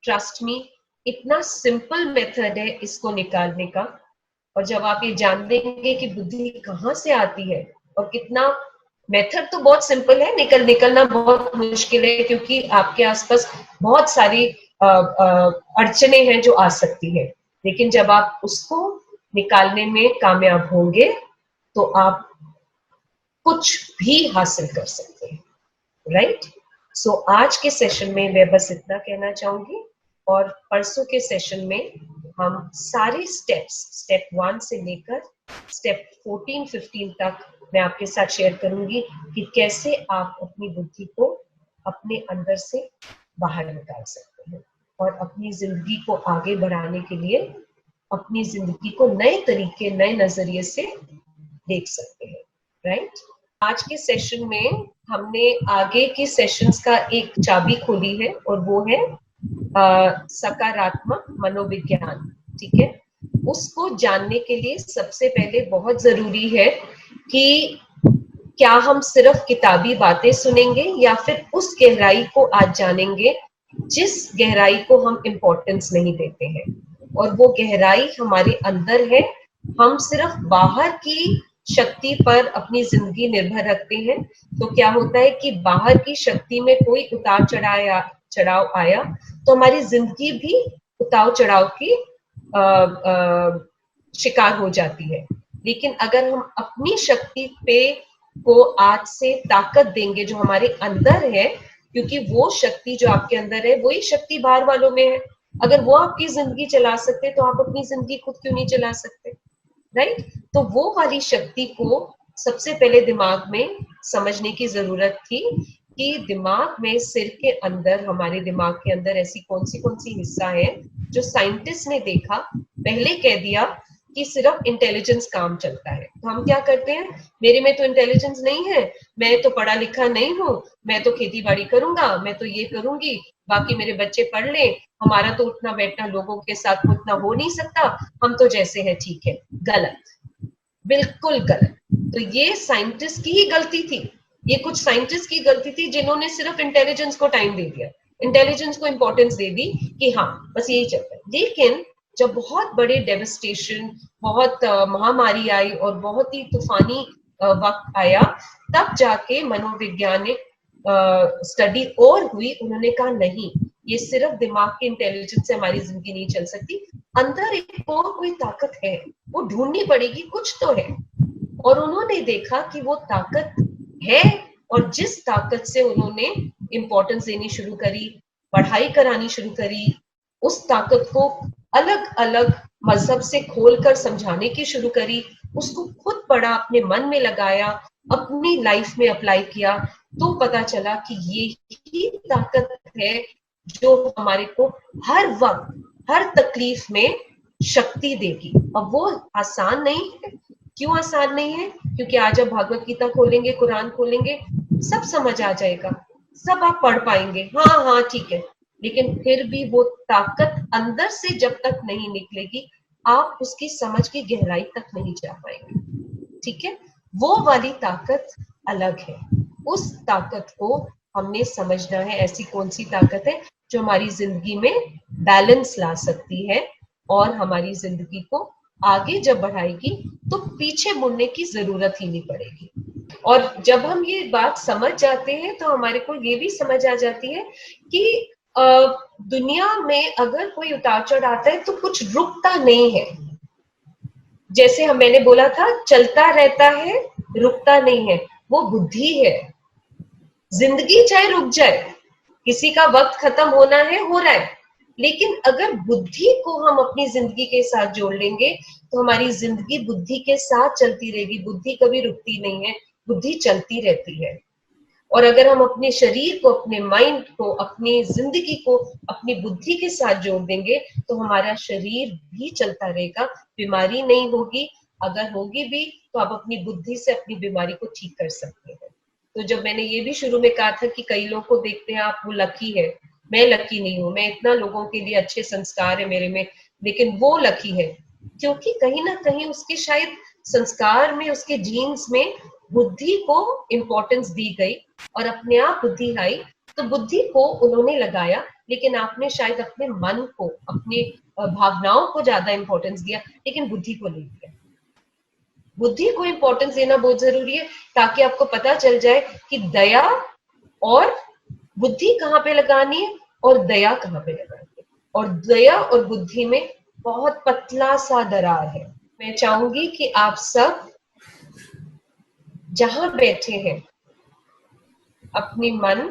ट्रस्ट मी इतना सिंपल मेथड है इसको निकालने का। और जब आप ये जान लेंगे कि बुद्धि कहाँ से आती है और कितना, मेथड तो बहुत सिंपल है, निकलना बहुत मुश्किल है, क्योंकि आपके आसपास बहुत सारी अड़चने हैं जो आ सकती है। लेकिन जब आप उसको निकालने में कामयाब होंगे तो आप कुछ भी हासिल कर सकते हैं, राइट। सो आज के सेशन में मैं बस इतना कहना चाहूंगी, और परसों के सेशन में हम सारे स्टेप्स, स्टेप 1 से लेकर स्टेप 14-15 तक मैं आपके साथ शेयर करूंगी कि कैसे आप अपनी बुद्धि को अपने अंदर से बाहर निकाल सकते हैं और अपनी जिंदगी को आगे बढ़ाने के लिए अपनी जिंदगी को नए तरीके, नए नजरिए से देख सकते हैं, राइट। आज के सेशन में हमने आगे के सेशंस का एक चाबी खोली है, और वो है सकारात्मक मनोविज्ञान, ठीक है। उसको जानने के लिए सबसे पहले बहुत जरूरी है कि क्या हम सिर्फ किताबी बातें सुनेंगे या फिर उस गहराई को आज जानेंगे जिस गहराई को हम इम्पोर्टेंस नहीं देते हैं, और वो गहराई हमारे अंदर है। हम सिर्फ बाहर की शक्ति पर अपनी जिंदगी निर्भर रखते हैं, तो क्या होता है कि बाहर की शक्ति में कोई उतार चढ़ाव आया तो हमारी जिंदगी भी उतार चढ़ाव की शिकार हो जाती है। लेकिन अगर हम अपनी शक्ति पे को आज से ताकत देंगे जो हमारे अंदर है, क्योंकि वो शक्ति जो आपके अंदर है वही शक्ति बाहर वालों में है। अगर वो आपकी जिंदगी चला सकते तो आप अपनी जिंदगी खुद क्यों नहीं चला सकते, राइट। तो वो वाली शक्ति को सबसे पहले दिमाग में समझने की जरूरत थी कि दिमाग में, सिर के अंदर, हमारे दिमाग के अंदर ऐसी कौन सी हिस्सा है जो साइंटिस्ट ने देखा, पहले कह दिया कि सिर्फ इंटेलिजेंस काम चलता है। तो हम क्या करते हैं, मेरे में तो इंटेलिजेंस नहीं है, मैं तो पढ़ा लिखा नहीं हूँ, मैं तो खेती बाड़ी करूंगा, मैं तो ये करूंगी, बाकी मेरे बच्चे पढ़ ले, हमारा तो उठना बैठना लोगों के साथ उतना हो नहीं सकता, हम तो जैसे हैं ठीक है। गलत, बिल्कुल गलत। तो ये साइंटिस्ट की ही गलती थी, ये कुछ साइंटिस्ट की गलती थी जिन्होंने सिर्फ इंटेलिजेंस को टाइम दे दिया, इंटेलिजेंस को इंपॉर्टेंस दे दी कि हाँ बस यही चलता है। लेकिन जब बहुत बड़े डेविस्टेशन, बहुत महामारी आई और बहुत ही तूफानी वक्त आया, तब जाके मनोवैज्ञानिक स्टडी और हुई। उन्होंने कहा नहीं, ये सिर्फ दिमाग के इंटेलिजेंस से हमारी जिंदगी नहीं चल सकती, अंदर एक और कोई ताकत है, वो ढूंढनी पड़ेगी, कुछ तो है। और उन्होंने देखा कि वो ताकत है, और जिस ताकत से उन्होंने इंपॉर्टेंस देनी शुरू करी, पढ़ाई करानी शुरू करी, उस ताकत को अलग अलग मजहब से खोलकर समझाने की शुरू करी, उसको खुद पढ़ा, अपने मन में लगाया, अपनी लाइफ में अप्लाई किया, तो पता चला कि ये ही ताकत है जो हमारे को हर वक्त, हर तकलीफ में शक्ति देगी। अब वो आसान नहीं है। क्यों आसान नहीं है? क्योंकि आज आप भागवत गीता खोलेंगे, कुरान खोलेंगे, सब समझ आ जाएगा, सब आप पढ़ पाएंगे, हाँ हाँ ठीक है, लेकिन फिर भी वो ताकत अंदर से जब तक नहीं निकलेगी, आप उसकी समझ की गहराई तक नहीं जा पाएंगे। ठीक है, वो वाली ताकत अलग है। उस ताकत को हमने समझना है, ऐसी कौन सी ताकत है जो हमारी जिंदगी में बैलेंस ला सकती है और हमारी जिंदगी को आगे जब बढ़ाएगी तो पीछे मुड़ने की जरूरत ही नहीं पड़ेगी। और जब हम ये बात समझ जाते हैं तो हमारे को ये भी समझ आ जाती है कि दुनिया में अगर कोई उतार चढ़ाव आता है तो कुछ रुकता नहीं है। जैसे हम, मैंने बोला था, चलता रहता है, रुकता नहीं है, वो बुद्धि है। जिंदगी चाहे रुक जाए, किसी का वक्त खत्म होना है, हो रहा है, लेकिन अगर बुद्धि को हम अपनी जिंदगी के साथ जोड़ लेंगे तो हमारी जिंदगी बुद्धि के साथ चलती रहेगी। बुद्धि कभी रुकती नहीं है, बुद्धि चलती रहती है। और अगर हम अपने शरीर को, अपने माइंड को, अपनी जिंदगी को अपनी बुद्धि के साथ जोड़ देंगे तो हमारा शरीर भी चलता रहेगा, बीमारी नहीं होगी, अगर होगी भी तो आप अपनी बुद्धि से अपनी बीमारी को ठीक कर सकते हैं। तो जब मैंने ये भी शुरू में कहा था कि कई लोग को देखते हैं आप, वो लकी है, मैं लकी नहीं हूं, मैं इतना लोगों के लिए अच्छे संस्कार है मेरे में, लेकिन वो लकी है क्योंकि कहीं ना कहीं उसके शायद संस्कार में, उसके जीन्स में बुद्धि को इंपॉर्टेंस दी गई और अपने आप बुद्धि आई, तो बुद्धि को उन्होंने लगाया, लेकिन आपने शायद अपने मन को, अपने भावनाओं को ज्यादा इंपॉर्टेंस दिया, लेकिन बुद्धि को नहीं दिया। बुद्धि को इंपॉर्टेंस देना बहुत जरूरी है ताकि आपको पता चल जाए कि दया और बुद्धि कहाँ पे लगानी है और दया कहाँ पे लगानी है। और दया और बुद्धि में बहुत पतला सा दरार है। मैं चाहूंगी कि आप सब जहां बैठे हैं अपनी मन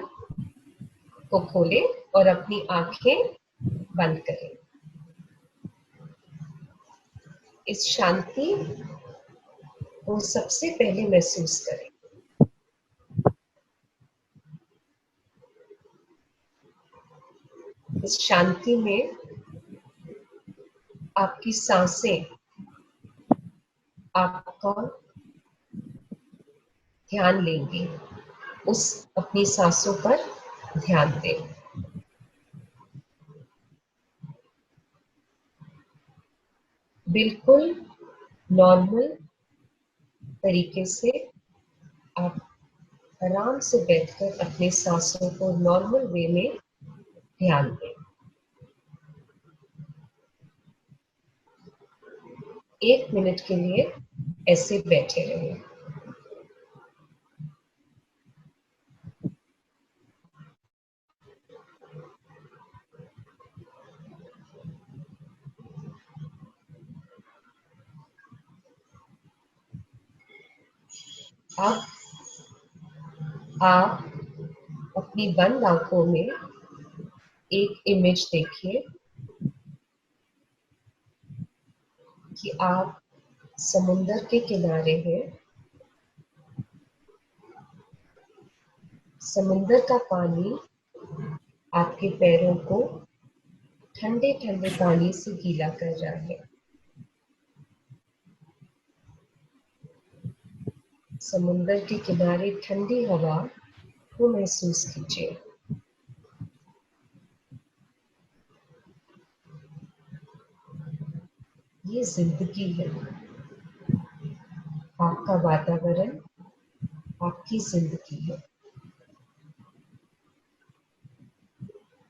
को खोलें और अपनी आंखें बंद करें। इस शांति को सबसे पहले महसूस करें। इस शांति में आपकी सांसें, आपका ध्यान लेंगी, उस अपनी सांसों पर ध्यान दें। बिल्कुल नॉर्मल तरीके से आप आराम से बैठकर अपनी सांसों को नॉर्मल वे में ध्यान दें। 1 मिनट के लिए ऐसे बैठे रहें। अब आप अपनी बंद आंखों में एक इमेज देखिए कि आप समुंदर के किनारे हैं। समुंदर का पानी आपके पैरों को ठंडे ठंडे पानी से गीला कर रहा है। समुंदर के किनारे ठंडी हवा को महसूस कीजिए। ये जिंदगी है, आपका वातावरण, आपकी जिंदगी है।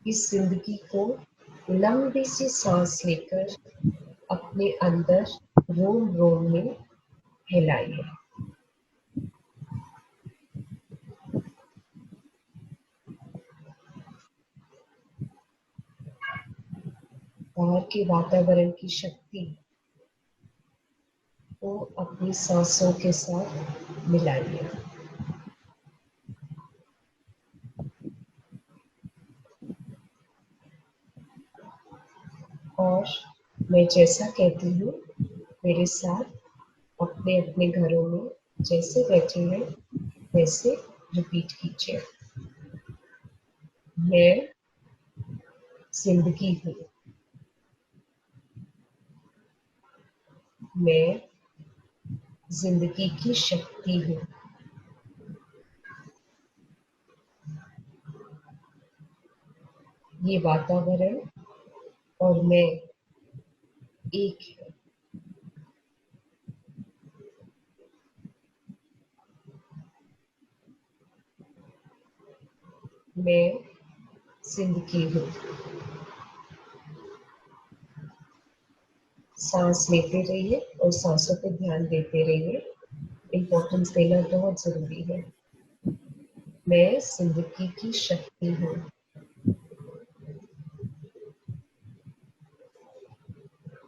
इस जिंदगी को लंबी सी सांस लेकर अपने अंदर रोम रोम में हिलाइए। बाहर के वातावरण की शक्ति को अपनी सांसों के साथ मिलाइए। और मैं जैसा कहती हूँ मेरे साथ अपने अपने घरों में जैसे बैठे हैं वैसे रिपीट कीजिए। मैं जिंदगी हूँ। मैं जिंदगी की शक्ति हूँ। ये वातावरण और मैं एक है। मैं जिंदगी हूँ। सांस लेते रहिए और सांसों पे ध्यान देते रहिए। इम्पोर्टेंस देना बहुत जरूरी है। मैं जिंदगी की शक्ति हूँ।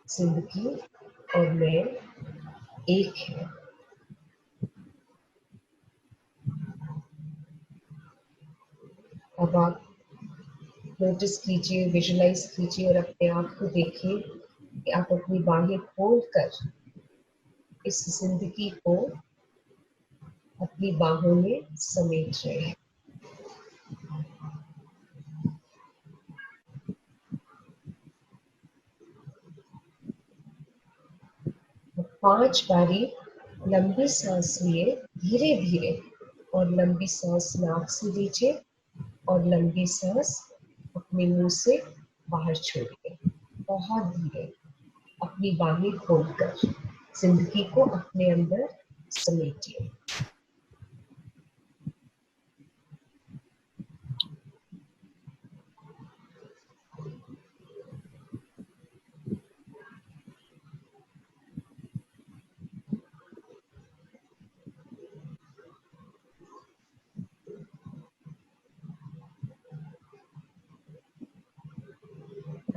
जिंदगी और मैं एक है। अब आप नोटिस कीजिए, विजुलाइज कीजिए और अपने आप को देखिए कि आप अपनी बाहें खोलकर इस जिंदगी को अपनी बाहों में समेट रहे हैं। 5 बारी लंबी सांस लिए धीरे धीरे और लंबी सांस नाक से लीजिए और लंबी सांस अपने मुंह से बाहर छोड़िए। बहुत धीरे अपनी बाहें खोलकर जिंदगी को अपने अंदर समेटिए।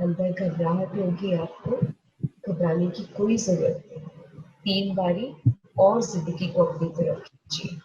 अंदर घबराहट होगी आपको, घबराने की कोई जरूरत नहीं। 3 बारी और जिंदगी को अपनी तरफ खींचिए।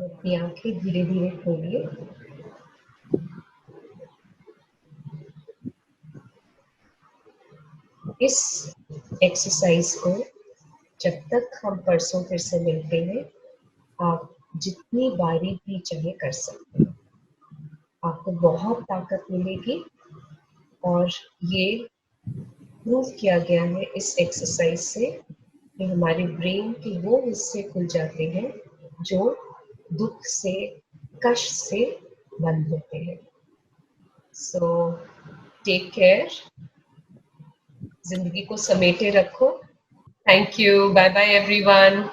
अपनी आंखें धीरे धीरे खोलिए। इस एक्सरसाइज को जब तक हम परसों फिर से मिलते हैं आप जितनी बारी भी चाहे कर सकते हैं। आपको बहुत ताकत मिलेगी और ये प्रूव किया गया है इस एक्सरसाइज से कि हमारे ब्रेन के वो हिस्से खुल जाते हैं जो दुख से, कष्ट से बंद होते हैं। सो टेक केयर, जिंदगी को समेटे रखो। Thank you, bye bye everyone.